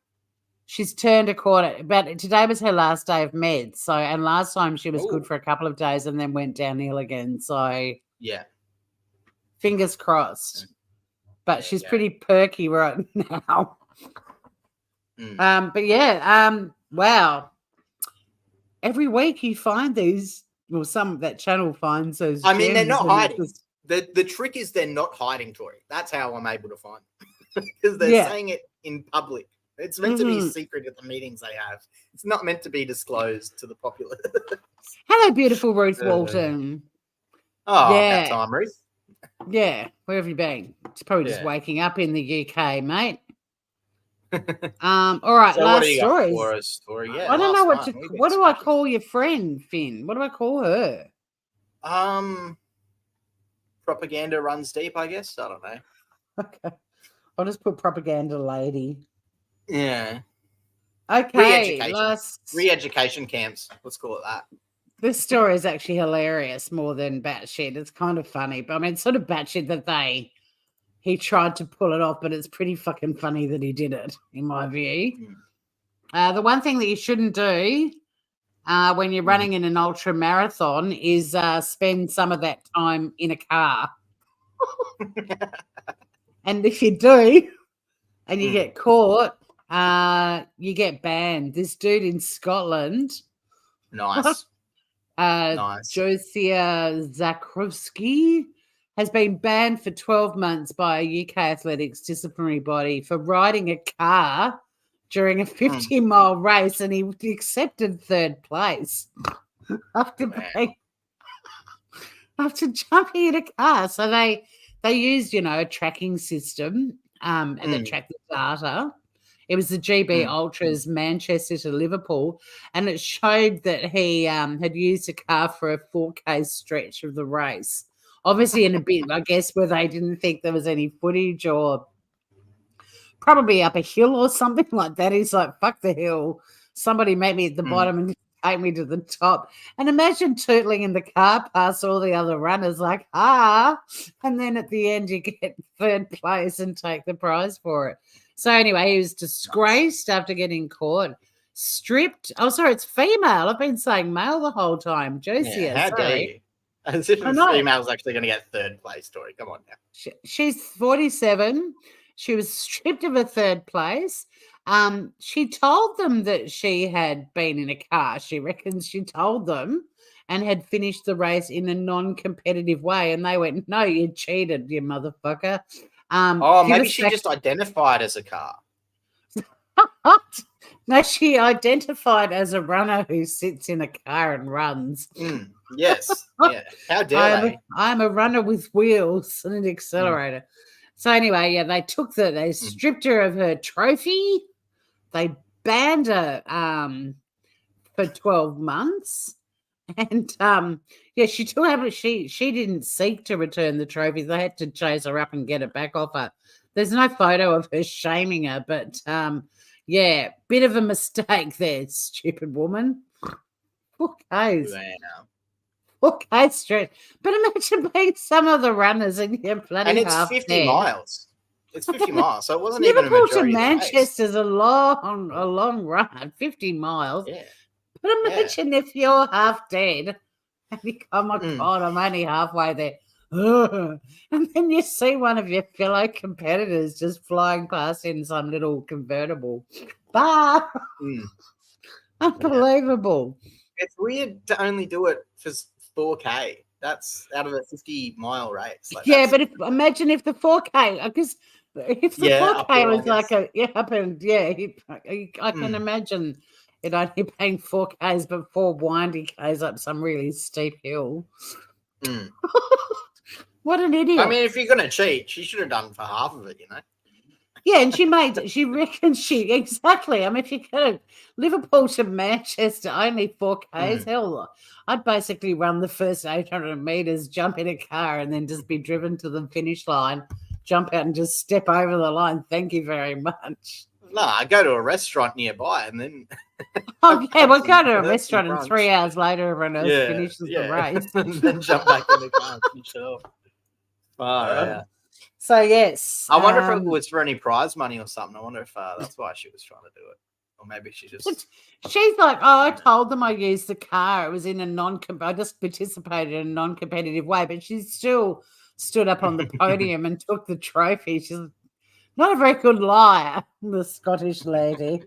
She's turned a corner. But today was her last day of meds. So, and last time she was good for a couple of days and then went downhill again. So, yeah, fingers crossed. But she's pretty perky right now. But yeah, wow. Every week you find these. Well, that channel finds those. I mean, they're gems not and hiding. The trick is they're not hiding, Tori. That's how I'm able to find them. Because they're saying it in public. It's meant to be secret at the meetings they have. It's not meant to be disclosed to the populace. Hello, beautiful Ruth Walton. Oh, about time, Ruth. Yeah, where have you been? It's probably just waking up in the UK, mate. All right, So last what do you got stories. for us, Tori? Yeah, I don't know last what one. what do I call your friend, Finn? What do I call her? Propaganda runs deep, I guess. I don't know. Okay. I'll just put propaganda lady. Yeah. Okay. Re-education camps. Let's call it that. This story is actually hilarious more than batshit. It's kind of funny, but I mean, it's sort of batshit that he tried to pull it off, but it's pretty fucking funny that he did it, in my view. The one thing that you shouldn't do when you're running in an ultra marathon is spend some of that time in a car. And if you do, and you get caught, you get banned. This dude in Scotland. Nice. Josiah Zakrowski has been banned for 12 months by a UK athletics disciplinary body for riding a car during a 50-mile race, and he accepted third place after jumping in a car. So they used, a tracking system and they tracked the data. It was the GB Ultras Manchester to Liverpool, and it showed that he had used a car for a 4K stretch of the race. Obviously in a bit, I guess, where they didn't think there was any footage or probably up a hill or something like that. He's like, fuck the hill. Somebody met me at the bottom and take me to the top. And imagine tootling in the car past all the other runners like, and then at the end you get third place and take the prize for it. So anyway, he was disgraced after getting caught, stripped. Oh, sorry, it's female. I've been saying male the whole time. Josie, how dare you? As if a female's actually going to get third place, Tori. Come on now. She's 47. She was stripped of her third place. She told them that she had been in a car. She reckons she told them and had finished the race in a non-competitive way. And they went, no, you cheated, you motherfucker. Maybe she just identified as a car. No, she identified as a runner who sits in a car and runs. Yes. Yeah. How dare they? I'm a runner with wheels and an accelerator. So anyway, they stripped her of her trophy. They banned her for 12 months. And she still haven't. She didn't seek to return the trophy. They had to chase her up and get it back off her. There's no photo of her shaming her, but bit of a mistake there, stupid woman. 4Ks. Wow. 4K straight. But imagine being some of the runners and you're bloody and it's half 50 dead. miles. It's 50 miles, so it wasn't even a Liverpool majority to of the race. Manchester's a long run, 50 miles. Yeah. But imagine if you're half dead and you go, oh my God, I'm only halfway there. And then you see one of your fellow competitors just flying past in some little convertible. Unbelievable. It's weird to only do it for 4K. That's out of a 50-mile race. But imagine if the 4K, because if the 4K was like I can imagine it only paying 4Ks, but 4 windy Ks up some really steep hill. What an idiot. I mean, if you're going to cheat, she should have done for half of it, Yeah, and she reckons exactly. I mean, if you go Liverpool to Manchester, only 4Ks, hell, I'd basically run the first 800 meters, jump in a car, and then just be driven to the finish line, jump out and just step over the line. Thank you very much. No, I go to a restaurant nearby and then. Oh, yeah, we'll go to a restaurant and 3 hours later everyone else finishes the race. and then jump back in the car and finish it off. Yeah. So, yes. I wonder if it was for any prize money or something. I wonder if that's why she was trying to do it. Or maybe she just. She's like, oh, I told them I used the car. It was in I just participated in a non-competitive way, but she still stood up on the podium and took the trophy. She's not a very good liar, the Scottish lady,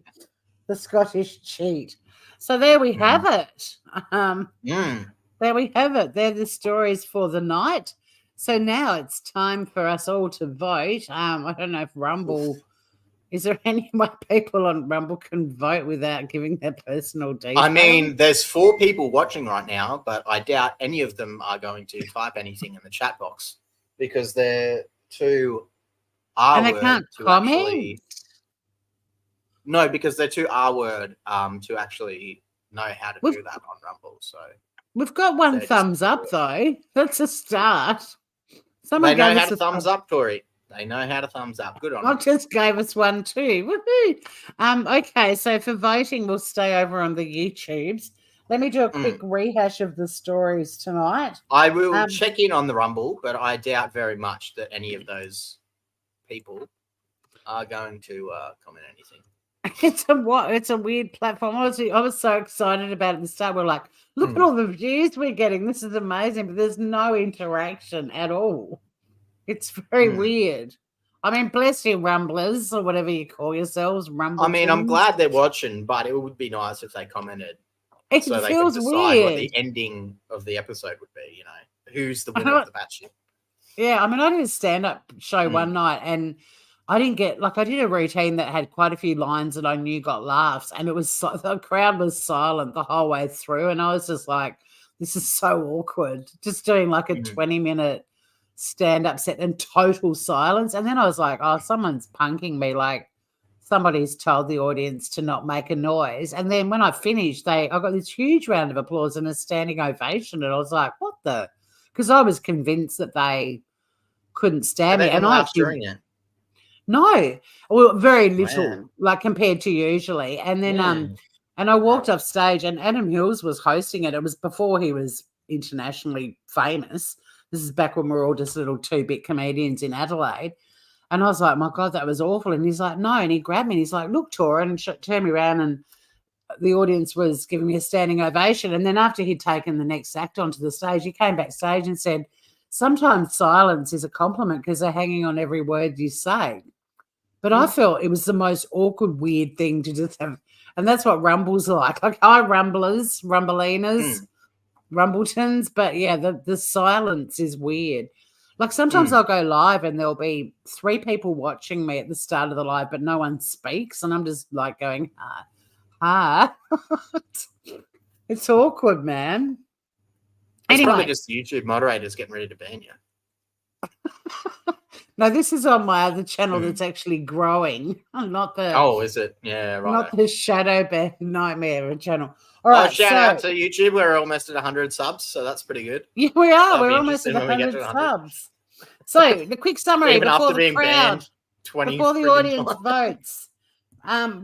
the Scottish cheat. So there we have it. There we have it. They're the stories for the night. So now it's time for us all to vote. I don't know if Rumble... Is there any way people on Rumble can vote without giving their personal details? I mean, there's 4 people watching right now, but I doubt any of them are going to type anything in the chat box because they're too R-word. And they can't comment? No, because they're too R-word to actually know how to do that on Rumble. So we've got one thumbs up, though. That's a start. They know how to thumbs up, Tori. They know how to thumbs up. Good on them. Just gave us one too. Woohoo! Okay, so for voting, we'll stay over on the YouTubes. Let me do a quick rehash of the stories tonight. I will check in on the Rumble, but I doubt very much that any of those people are going to comment anything. It's a weird platform. Honestly, I was so excited about it at the start. We're like, look at all the views we're getting. This is amazing, but there's no interaction at all. It's very weird. I mean, bless you, Rumblers, or whatever you call yourselves. Rumblers. I mean, I'm glad they're watching, but it would be nice if they commented. It so they feels could decide weird. what the ending of the episode would be, you know. Who's the winner of the BatSh? Yeah, I mean, I did a stand-up show one night, and I didn't get... I did a routine that had quite a few lines that I knew got laughs, and it was... the crowd was silent the whole way through, and I was just like, this is so awkward. Just doing like a 20-minute... stand-up set in total silence, and then I was like, oh, someone's punking me, like somebody's told the audience to not make a noise. And then when I finished, I got this huge round of applause and a standing ovation, and I was like, what the... because I was convinced that they couldn't stand me. And I actually... during it? No, well, very little, like compared to usually. And then and I walked off stage, and Adam Hills was hosting it. It was before he was internationally famous. This is back when we were all just little 2-bit comedians in Adelaide. And I was like, my God, that was awful. And he's like, no. And he grabbed me and he's like, look, Tora, and turned me around, and the audience was giving me a standing ovation. And then after he'd taken the next act onto the stage, he came backstage and said, sometimes silence is a compliment because they're hanging on every word you say. But I felt it was the most awkward, weird thing to just have. And that's what Rumble's like. Like, hi, Rumblers, Rumblinas. Rumbletons, but yeah, the silence is weird. Like sometimes I'll go live and there'll be 3 people watching me at the start of the live, but no one speaks, and I'm just like going, It's awkward, man. It's probably just YouTube moderators getting ready to ban you. No, this is on my other channel that's actually growing. Not the... Oh, is it? Yeah, right. Not the Shadow Nightmare channel. All right, shout out to YouTube. We're almost at 100 subs, so that's pretty good. Yeah, we are. We're almost at 100 subs. So the quick summary even before after the being crowd, banned before the audience votes.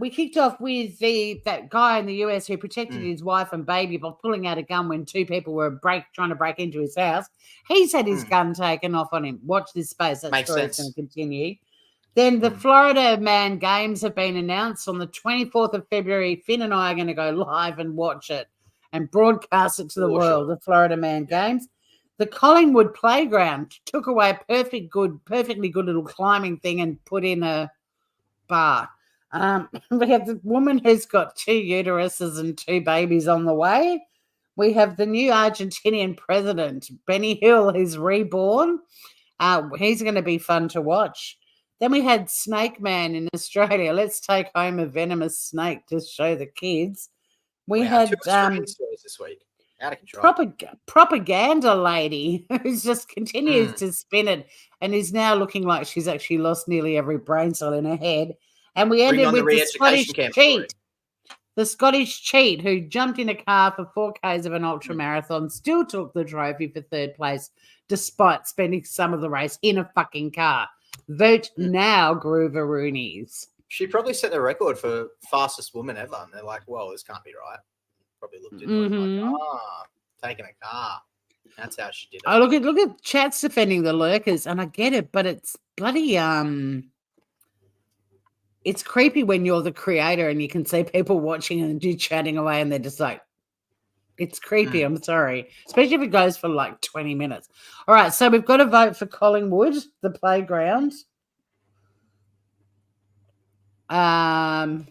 We kicked off with that guy in the US who protected his wife and baby by pulling out a gun when 2 people were trying to break into his house. He's had his gun taken off on him. Watch this space. That Makes story's sense. going to continue. Then the Florida Man Games have been announced on the 24th of February. Finn and I are going to go live and watch it and broadcast it to the world, the Florida Man Games. The Collingwood Playground took away a perfectly good little climbing thing and put in a bar. We have the woman who's got 2 uteruses and 2 babies on the way. We have the new Argentinian president, Benny Hill, who's reborn. He's going to be fun to watch. Then we had Snake Man in Australia. Let's take home a venomous snake to show the kids. We had 2 Australian stories this week. Out of control. Propaganda lady who just continues to spin it and is now looking like she's actually lost nearly every brain cell in her head. And we ended with the Scottish cheat. The Scottish cheat who jumped in a car for 4Ks of an ultra marathon, still took the trophy for 3rd place despite spending some of the race in a fucking car. Vote now, Grooveroonies. She probably set the record for fastest woman ever. And they're like, well, this can't be right. Probably looked into it like, taking a car. That's how she did it. Oh, look at chat's defending the lurkers, and I get it, but it's bloody it's creepy when you're the creator and you can see people watching and do chatting away and they're just like, it's creepy. I'm sorry, especially if it goes for like 20 minutes. All right, so we've got to vote for Collingwood, the playground. And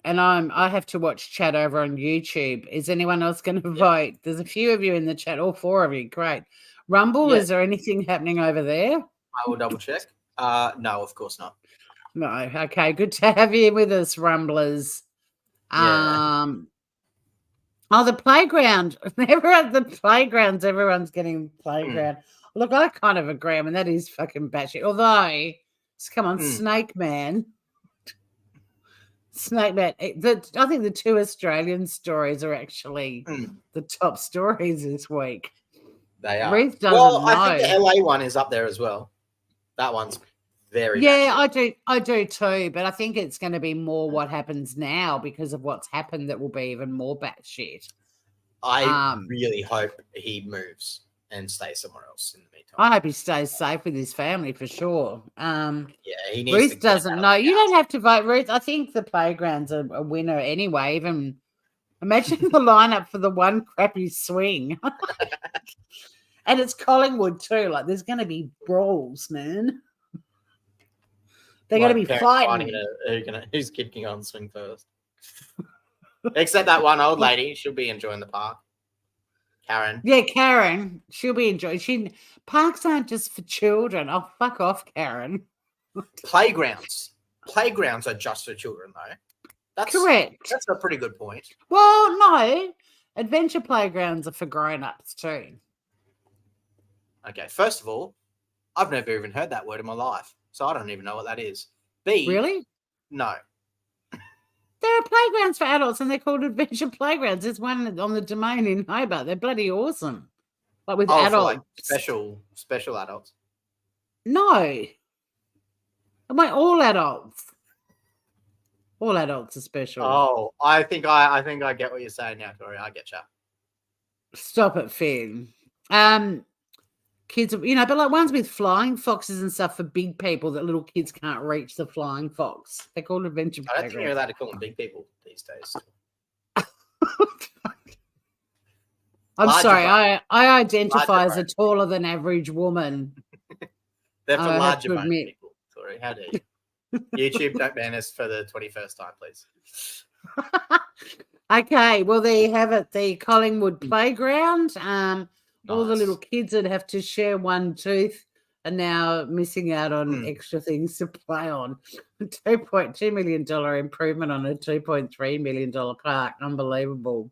I have to watch chat over on YouTube. Is anyone else going to vote? There's a few of you in the chat, all 4 of you. Great. Rumble, is there anything happening over there? I will double check. No, of course not. No. Okay, good to have you with us, Rumblers. Oh, the playground. The playgrounds, everyone's getting playground. Look, I kind of agree. I mean, that is fucking batshit. Although, come on, Snake Man. Snake Man. I think the 2 Australian stories are actually the top stories this week. They are. Ruth doesn't know. I think the LA one is up there as well. That one's very batshit. I do too, but I think it's going to be more what happens now because of what's happened that will be even more batshit. I really hope he moves and stays somewhere else in the meantime. I hope he stays safe with his family for sure. He needs Ruth to doesn't know. You don't have to vote, Ruth. I think the playground's a winner anyway. Even imagine the lineup for the one crappy swing. And it's Collingwood too. Like there's going to be brawls, man. They're going to be fighting. Who's kicking on swing first? Except that one old lady. She'll be enjoying the park. Karen. Yeah, Karen. She'll be enjoying. Parks aren't just for children. Oh, fuck off, Karen. Playgrounds are just for children, though. That's correct. That's a pretty good point. Well, no. Adventure playgrounds are for grown-ups too. Okay, first of all, I've never even heard that word in my life, so I don't even know what that is. B. Really? No. There are playgrounds for adults and they're called adventure playgrounds. There's one on the Domain in Hobart. They're bloody awesome. Like with adults. Like special adults. No. I'm like all adults. All adults are special. Oh, I think I get what you're saying now, Tori. I get you. Stop it, Finn. Kids, but like ones with flying foxes and stuff for big people that little kids can't reach the flying fox. They're called adventure playgrounds. I don't think you're allowed to call them big people these days. I'm sorry. I identify as a taller than average woman. They're for larger bone people. Sorry, how dare you? YouTube, don't ban us for the 21st time, please. Okay, well, there you have it. The Collingwood playground. All the little kids that have to share one tooth are now missing out on extra things to play on. $2.2 million improvement on a $2.3 million park. Unbelievable.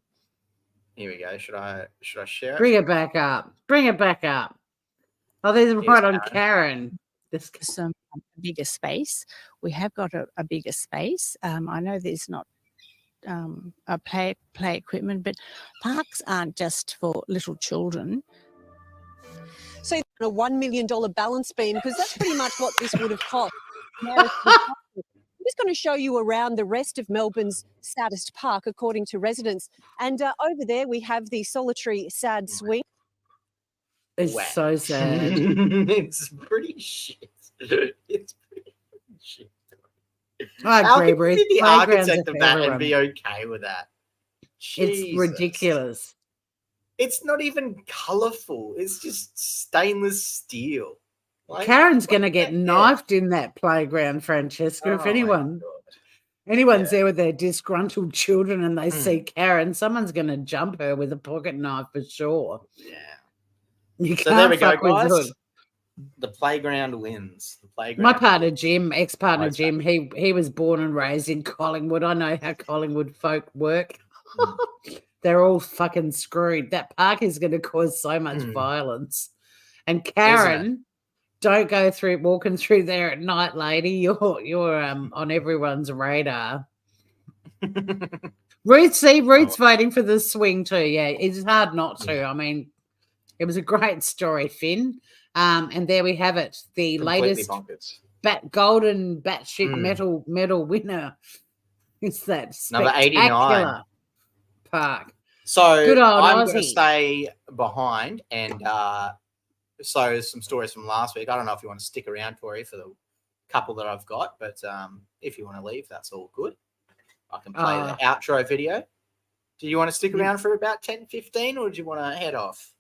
Here we go. Should I share it? Bring it back up. Oh, there's right on Karen. Some bigger space. We have got a bigger space. I know there's not a play equipment, but parks aren't just for little children. So a $1 million balance beam, because that's pretty much what this would have cost. I'm just going to show you around the rest of Melbourne's saddest park, according to residents. And over there, we have the solitary sad swing. It's so sad. It's pretty shit. It's pretty shit. I agree, Bruce. How can the architect of that and be okay with that? Jesus. It's ridiculous. It's not even colourful. It's just stainless steel. Like, Karen's going to get knifed in that playground, Francesca. If anyone's there with their disgruntled children and they see Karen, someone's going to jump her with a pocket knife for sure. Yeah. You so there we go, guys. Hood. The playground wins. The playground. My partner Jim, ex-partner Jim, he was born and raised in Collingwood. I know how Collingwood folk work. They're all fucking screwed. That park is going to cause so much violence. And Karen, don't go walking through there at night, lady. You're on everyone's radar. Ruth's voting for the swing too. Yeah, it's hard not to. I mean, it was a great story, Finn. And there we have it. The completely latest bonkers. golden BatSh medal winner. It's that number 89 spectacular park. So Good old I'm going to Aussie. stay behind, and so some stories from last week. I don't know if you want to stick around, Tori, for the couple that I've got, but if you want to leave, that's all good. I can play the outro video. Do you want to stick around for about 10, 15, or do you want to head off?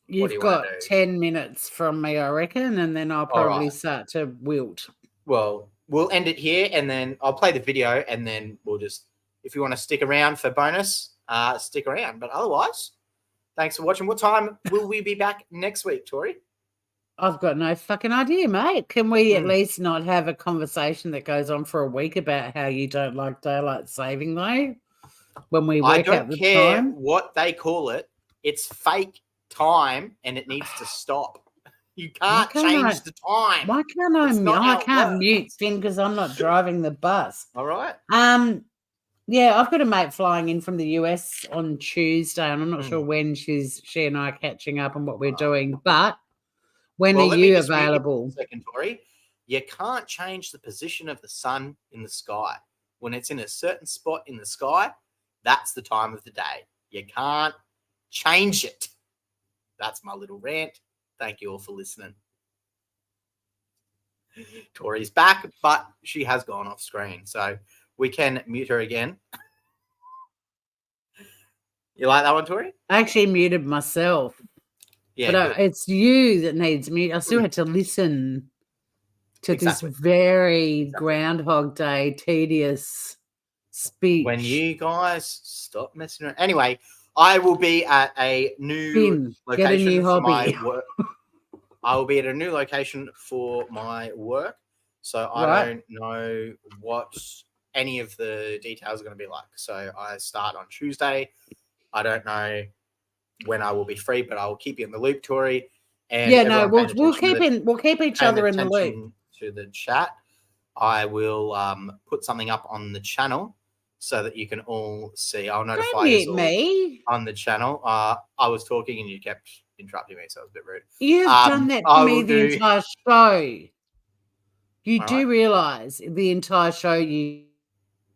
You've got 10 minutes from me, I reckon, and then I'll probably start to wilt. Well, we'll end it here, and then I'll play the video, and then we'll just, if you want to stick around for bonus, stick around. But otherwise, thanks for watching. What time will we be back next week, Tori? I've got no fucking idea, mate. Can we at least not have a conversation that goes on for a week about how you don't like daylight saving, though? When we work out the time? I don't care what they call it. It's fake time, and it needs to stop. You can't change the time. Why can't I can't mute Finn because I'm not driving the bus. All right. Yeah, I've got a mate flying in from the US on Tuesday, and I'm not sure when she and I are catching up on what we're doing. But when are you available? Second, Tori, you can't change the position of the sun in the sky. When it's in a certain spot in the sky, that's the time of the day. You can't change it. That's my little rant. Thank you all for listening. Tori's back, but she has gone off screen, so we can mute her again. You like that one, Tori? I actually muted myself. Yeah, but it's you that needs mute. I still had to listen to this very Groundhog Day tedious speech. When you guys stop messing around. Anyway, I will be at a new location for my work. I will be at a new location for my work, so I don't know what any of the details are going to be like. So I start on Tuesday. I don't know when I will be free, but I will keep you in the loop, Tori. And we'll keep each other in the loop. To the chat, I will put something up on the channel so that you can all see. I'll notify you all on the channel. I was talking and you kept interrupting me, so it was a bit rude. You've done that to me the entire show. You do realize the entire show you.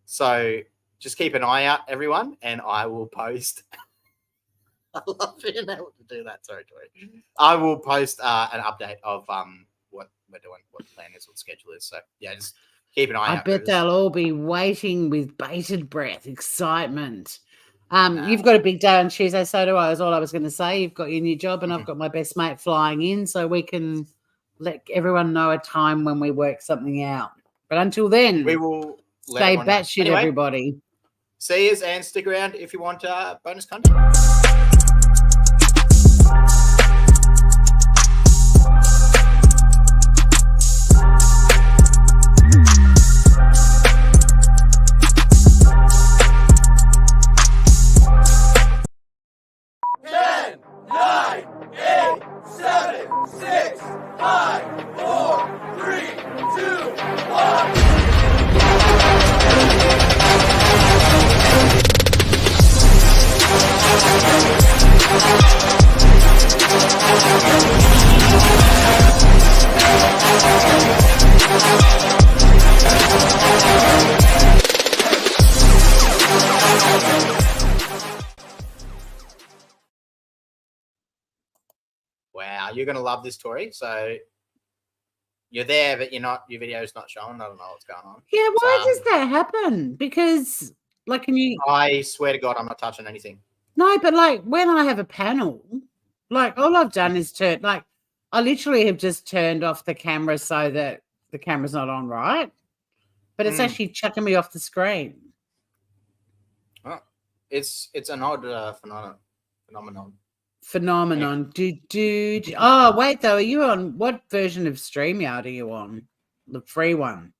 So just keep an eye out, everyone, and I will post. I love being able to do that. Sorry, Tori. I will post an update of what we're doing, what the plan is, what the schedule is. So yeah, just keep an eye out. I bet they'll all be waiting with bated breath, excitement. You've got a big day on Tuesday, so do I. That's all I was going to say. You've got your new job, and I've got my best mate flying in, so we can let everyone know a time when we work something out. But until then, we will stay batshit, everybody. See yous and stick around if you want bonus content. Wow, you're gonna love this, Tori. So you're there, but you're not. Your video's not showing. I don't know what's going on. Yeah, why does that happen? Because, like, can you? I swear to God, I'm not touching anything. No, but like when I have a panel, like all I've done is turn. Like, I literally have just turned off the camera so that the camera's not on, right? But it's actually chucking me off the screen. Oh, it's an odd phenomenon. Oh, wait, though. Are you on what version of StreamYard are you on? The free one?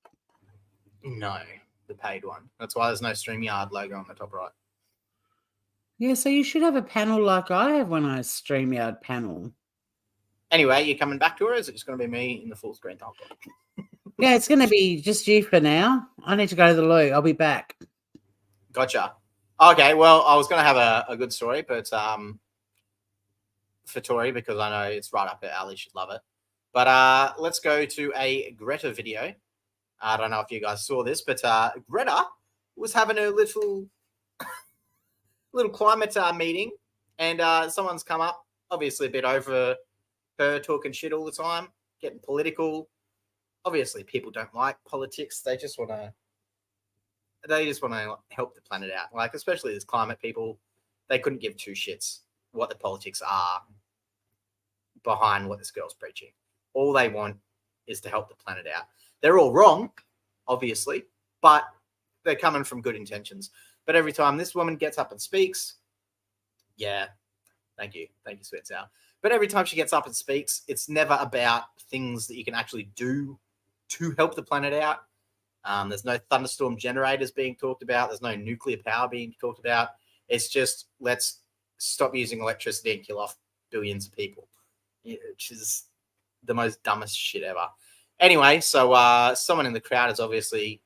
No, the paid one. That's why there's no StreamYard logo on the top right. Yeah, so you should have a panel like I have when I StreamYard panel. Anyway, you coming back to her, or is it just going to be me in the full screen title? Yeah, it's going to be just you for now. I need to go to the loo. I'll be back. Gotcha. Okay, well, I was going to have a good story, but for Tori, because I know it's right up her alley, she'd love it. But let's go to a Greta video. I don't know if you guys saw this, but Greta was having a little climate meeting, and someone's come up, obviously a bit over her talking shit all the time, getting political. Obviously, people don't like politics. They just want to help the planet out. Like, especially these climate people, they couldn't give two shits what the politics are behind what this girl's preaching. All they want is to help the planet out. They're all wrong, obviously, but they're coming from good intentions. But every time this woman gets up and speaks, yeah, thank you, Sweet Sour. But every time she gets up and speaks, it's never about things that you can actually do to help the planet out. There's no thunderstorm generators being talked about. There's no nuclear power being talked about. It's just, let's stop using electricity and kill off billions of people, which is the most dumbest shit ever. Anyway, so someone in the crowd is obviously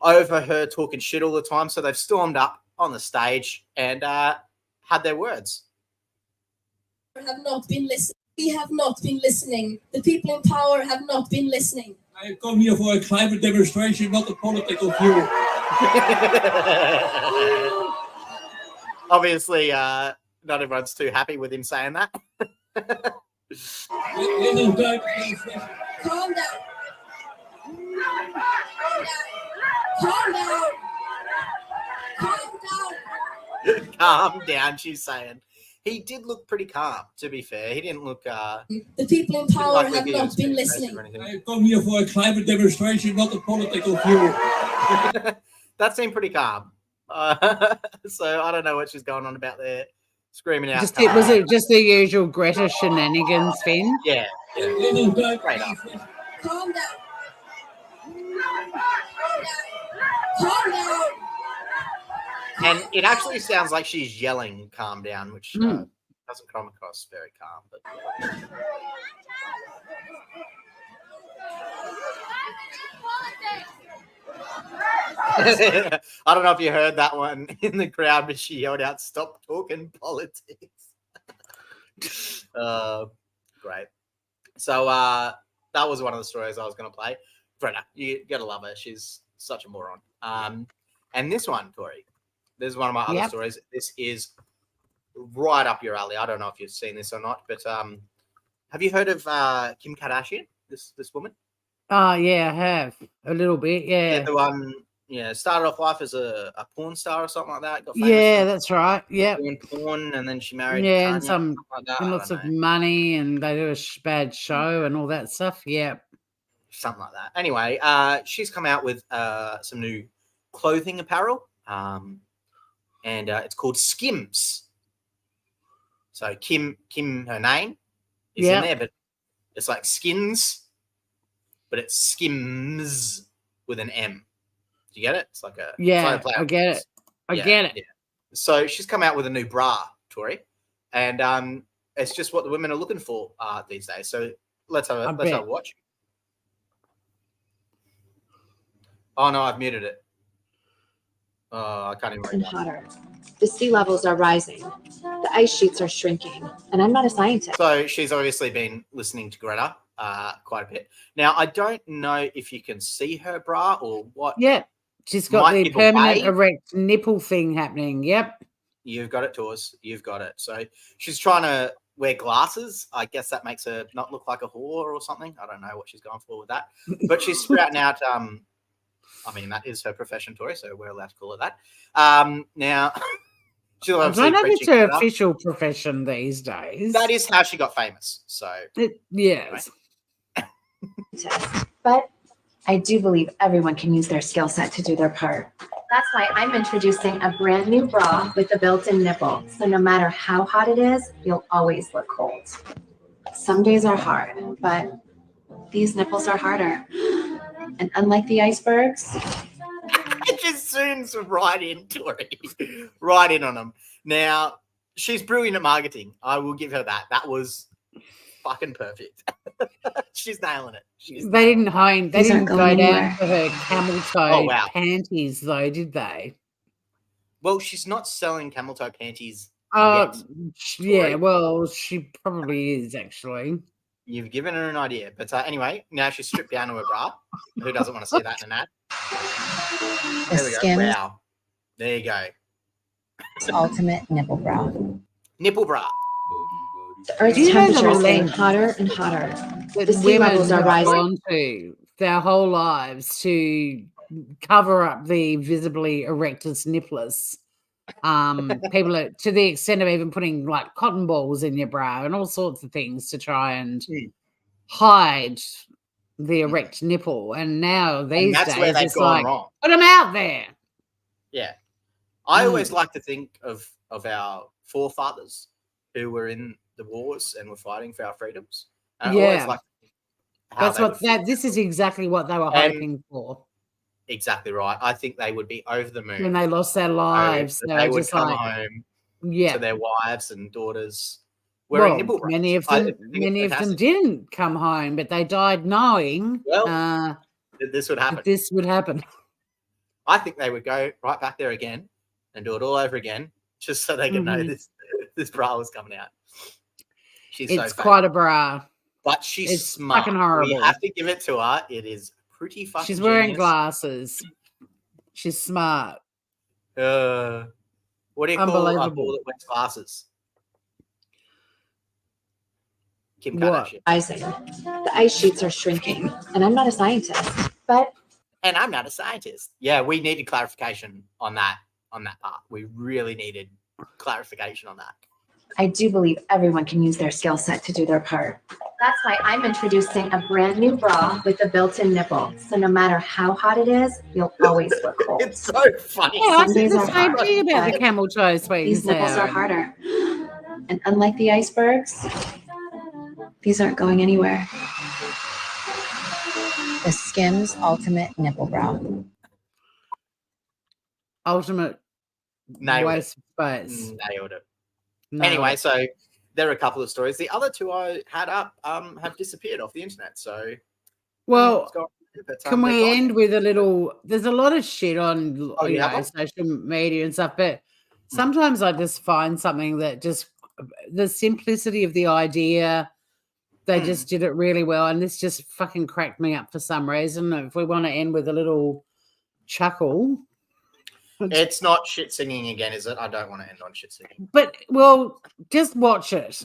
over her talking shit all the time, so they've stormed up on the stage and had their words. Have not been listening. We have not been listening. The people in power have not been listening. I have come here for a climate demonstration, not a political view. Obviously, not everyone's too happy with him saying that. Calm down. Calm down. Calm down. Calm down, she's saying. He did look pretty calm, to be fair. He didn't look... the people in power have not been listening. I have come here for a climate demonstration, not a political view. That seemed pretty calm. So I don't know what she's going on about there. Screaming out. Was it just the usual Greta shenanigans, Finn? Yeah. Right up. Calm down. Calm down. And it actually sounds like she's yelling "calm down," which doesn't come across very calm. But I don't know if you heard that one in the crowd, but she yelled out, "Stop talking politics." Great. So that was one of the stories I was going to play. Greta, you got to love her. She's such a moron. And this one, Tori, this is one of my other stories. This is right up your alley. I don't know if you've seen this or not, but have you heard of Kim Kardashian, this woman? Oh, yeah, I have. A little bit, yeah. The one, started off life as a porn star or something like that. Got famous that's right. Yeah. Doing porn, and then she married Kanye, Kanye, and lots of money, and they do a bad show and all that stuff. Yeah. Something like that. Anyway, she's come out with some new clothing apparel, and it's called Skims. So Kim, her name is in there, but it's like skins, but it's Skims with an M. Do you get it? It's like a I get it. I get it. Yeah. So she's come out with a new bra, Tori, and it's just what the women are looking for these days. So let's have a watch. Oh no, I've muted it. Oh, I can't even read that. Hotter. The sea levels are rising. The ice sheets are shrinking. And I'm not a scientist. So she's obviously been listening to Greta quite a bit. Now, I don't know if you can see her bra or what. Yeah, she's got the permanent erect nipple thing happening. Yep. You've got it, Tors. You've got it. So she's trying to wear glasses. I guess that makes her not look like a whore or something. I don't know what she's going for with that. But she's sprouting out... I mean, that is her profession, Tori, so we're allowed to call her that. Now, she'll obviously... I don't know if it's her official profession these days. That is how she got famous, so... Yes. But I do believe everyone can use their skill set to do their part. That's why I'm introducing a brand new bra with a built-in nipple. So no matter how hot it is, you'll always look cold. Some days are hard, but these nipples are harder. And unlike the icebergs, it just zooms right in, Tori. Right in on them. Now, she's brilliant at marketing. I will give her that. That was fucking perfect. She's nailing it. They didn't go down for her camel toe panties, though, did they? Well, she's not selling camel toe panties. Yeah, well, she probably is, actually. You've given her an idea. But anyway, now she's stripped down to her bra. Who doesn't want to see that in an ad? There we go. Skims Wow. There you go. Ultimate Nipple Bra. Nipple bra. The Earth's You know temperature the is getting length hotter and hotter. that The sea levels women are have rising. gone to their whole lives to cover up the visibly erectus nipplers. People are, to the extent of even putting like cotton balls in your bra and all sorts of things to try and hide the erect nipple. And now these that's days where they've it's gone like, wrong. put them out there. Yeah. I always like to think of our forefathers who were in the wars and were fighting for our freedoms. And I always like to think how That's they what would feel. this is exactly what they were And- hoping for. Exactly right. I think they would be over the moon When they lost their lives, that they they were would just come like, home yeah. to their wives and daughters wearing nipple bras. Many of I them, think it's many of them fantastic. didn't come home, but they died knowing That this would happen. that this would happen. I think they would go right back there again and do it all over again, just so they could know this bra was coming out. She's It's so quite a bra. but she's It's smart. fucking horrible. We have to give it to her. It is pretty fucking. She's wearing genius. glasses. She's smart. What do you call a Unbelievable. ball that wears glasses? Kim What? Kardashian. Rising. The ice sheets are shrinking, and I'm not a scientist, but And I'm not a scientist. Yeah, we needed clarification on that part. We really needed clarification on that. I do believe everyone can use their skill set to do their part. That's why I'm introducing a brand new bra with a built-in nipple. So no matter how hot it is, you'll always look cold. It's so funny. Yeah, I Some said days the are same hard, thing about the but camel toe sweet these and nipples are sour. harder. And unlike the icebergs, these aren't going anywhere. The Skims Ultimate Nipple Bra. Ultimate Nailed waste of space. Nailed it. Nailed Anyway, it. so there are a couple of stories. The other two I had up have disappeared off the internet. So Well, but, can they're we gone. end with a little? There's a lot of shit on you you have know, one? social media and stuff, but sometimes I just find something that just the simplicity of the idea. They just did it really well, and this just fucking cracked me up for some reason. If we want to end with a little chuckle, It's not shit singing again, is it? I don't want to end on shit singing. but well, just watch it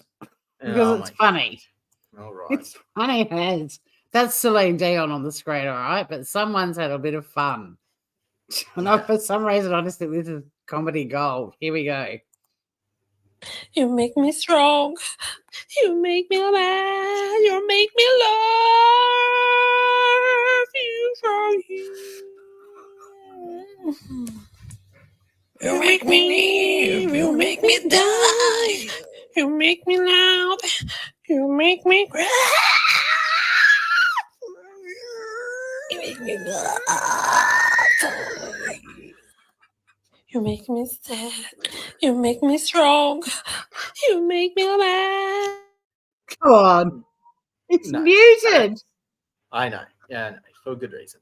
because Oh it's my funny. All right. It's funny as that's Celine Dion on the screen, all right. But someone's had a bit of fun. And for some reason, I just think this is comedy gold. Here we go. You make me strong. You make me mad. You make me love you for you. You make me live. You make me die. You make me loud. You make me cry. You make me laugh. You make me sad. You make me strong. You make me mad. Come on. It's No. muted. I know. Yeah, I know. For good reason.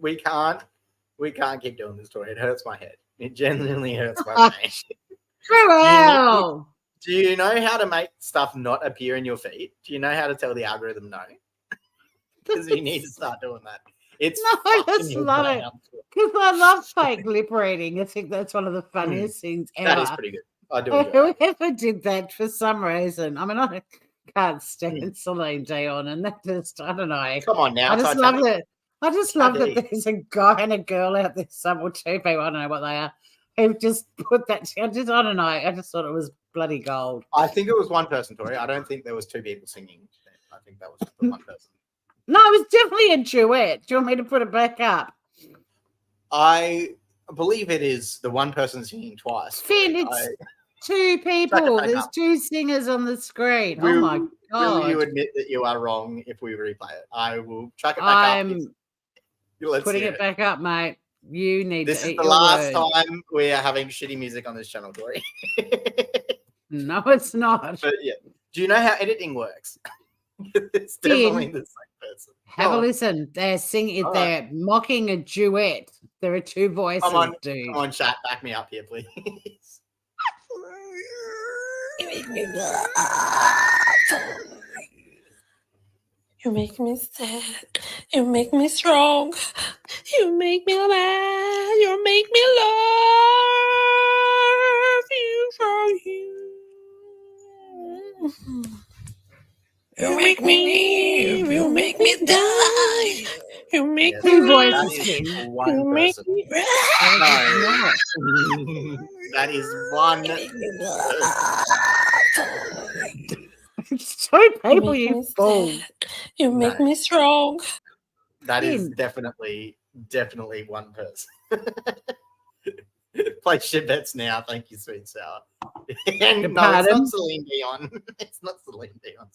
We can't keep doing this story. It hurts my head. It genuinely hurts my brain. Wow. Do you know how to make stuff not appear in your feed? Do you know how to tell the algorithm no? Because you need to start doing that. It's No, I fucking just your love brain it. up. Because I love fake lip reading. I think that's one of the funniest things ever. That is pretty good. I do enjoy that. Whoever did that for some reason. I mean, I can't stand Celine Dion, and that just, I don't know. Come on now. I just love Titanic. it. I just How love dare that you. there's a guy and a girl out there, some or two people, I don't know what they are, who just put that, I don't know. I just thought it was bloody gold. I think it was one person, Tori. I don't think there was two people singing. I think that was the one person. No, it was definitely a duet. Do you want me to put it back up? I believe it is the one person singing twice. Finn, it's two people. back There's up. two singers on the screen. Will, Oh my God. Will you admit that you are wrong if we replay it? I will chuck it back up. I'm Let's putting see it back up, mate. You need This to is eat the your last words. time we are having shitty music on this channel, Tori. No, it's not. But yeah, do you know how editing works? It's definitely Finn, the same person. have Go a on. listen. They're singing. All They're mocking a duet. There are two voices, Come on, dude. come on, chat, back me up here, please. You make me laugh. You make me sad. You make me strong. You make me mad. You make me love you for you. You make me live. You make me die. You make Yes, me Two real. voices, that is Finn. one You make person. me. No, that is one person. Two You people, make you me fool. sad. You make No. me strong. That is Finn. definitely one person. Play shit bets now. Thank you, Sweet Sour. And no, it's Pardon? not Celine Dion. It's not Celine Dion.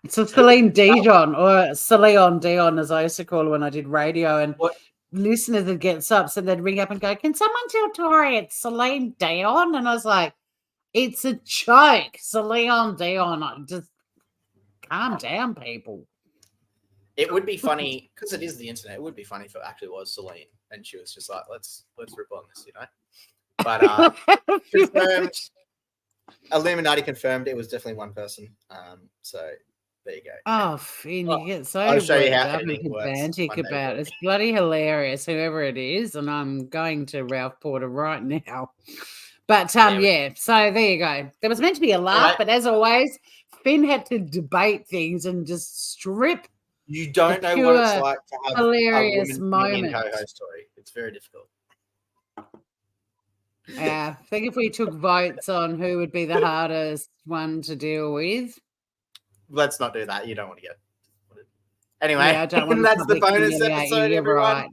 So Celine Dion, or Celine Dion, as I used to call her when I did radio, and What? listeners would get subs and they'd ring up and go, "Can someone tell Tori it's Celine Dion?" And I was like, "It's a joke, Celine Dion. Just calm down, people." It would be funny because it is the internet. It would be funny if it actually was Celine and she was just like, "Let's rip on this," you know. But confirmed, Illuminati confirmed it was definitely one person. So there you go. Oh, Finn, you get so I'll show you worked how up and editing works pedantic one day, about it. George. It's bloody hilarious, whoever it is, and I'm going to Ralph Porter right now. But yeah, so there you go. There was meant to be a laugh, but as always, Finn had to debate things and just strip. You don't know what it's like to have hilarious a woman comedian moment. co-host story. It's very difficult. I think if we took votes on who would be the hardest one to deal with. Let's not do that. You don't want to get. Anyway, Yeah, I don't want to that's the publicly bonus humiliate you. episode, You're everyone. right.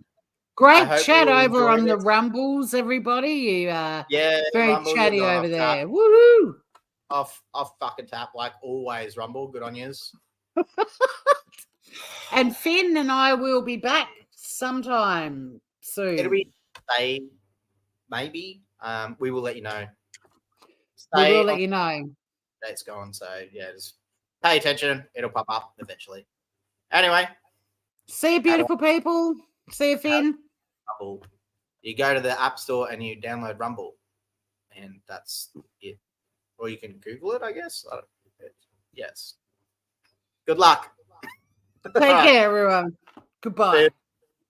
Great hope chat you all over on enjoyed the it. Rumbles, everybody. You are very Rumble, you're chatty going over off there. tap. Woohoo! Off fucking tap like always. Rumble, good on yous. And Finn and I will be back sometime soon. It'll be stay, maybe. We will let you know. We Stay will let you know. Date's going, so yeah, just pay attention. It'll pop up eventually. Anyway, see you, beautiful people. See you, Finn. Rumble. You go to the App Store and you download Rumble, and that's it. Or you can Google it, I guess. I don't, yes. Good luck. Take care, everyone. Goodbye.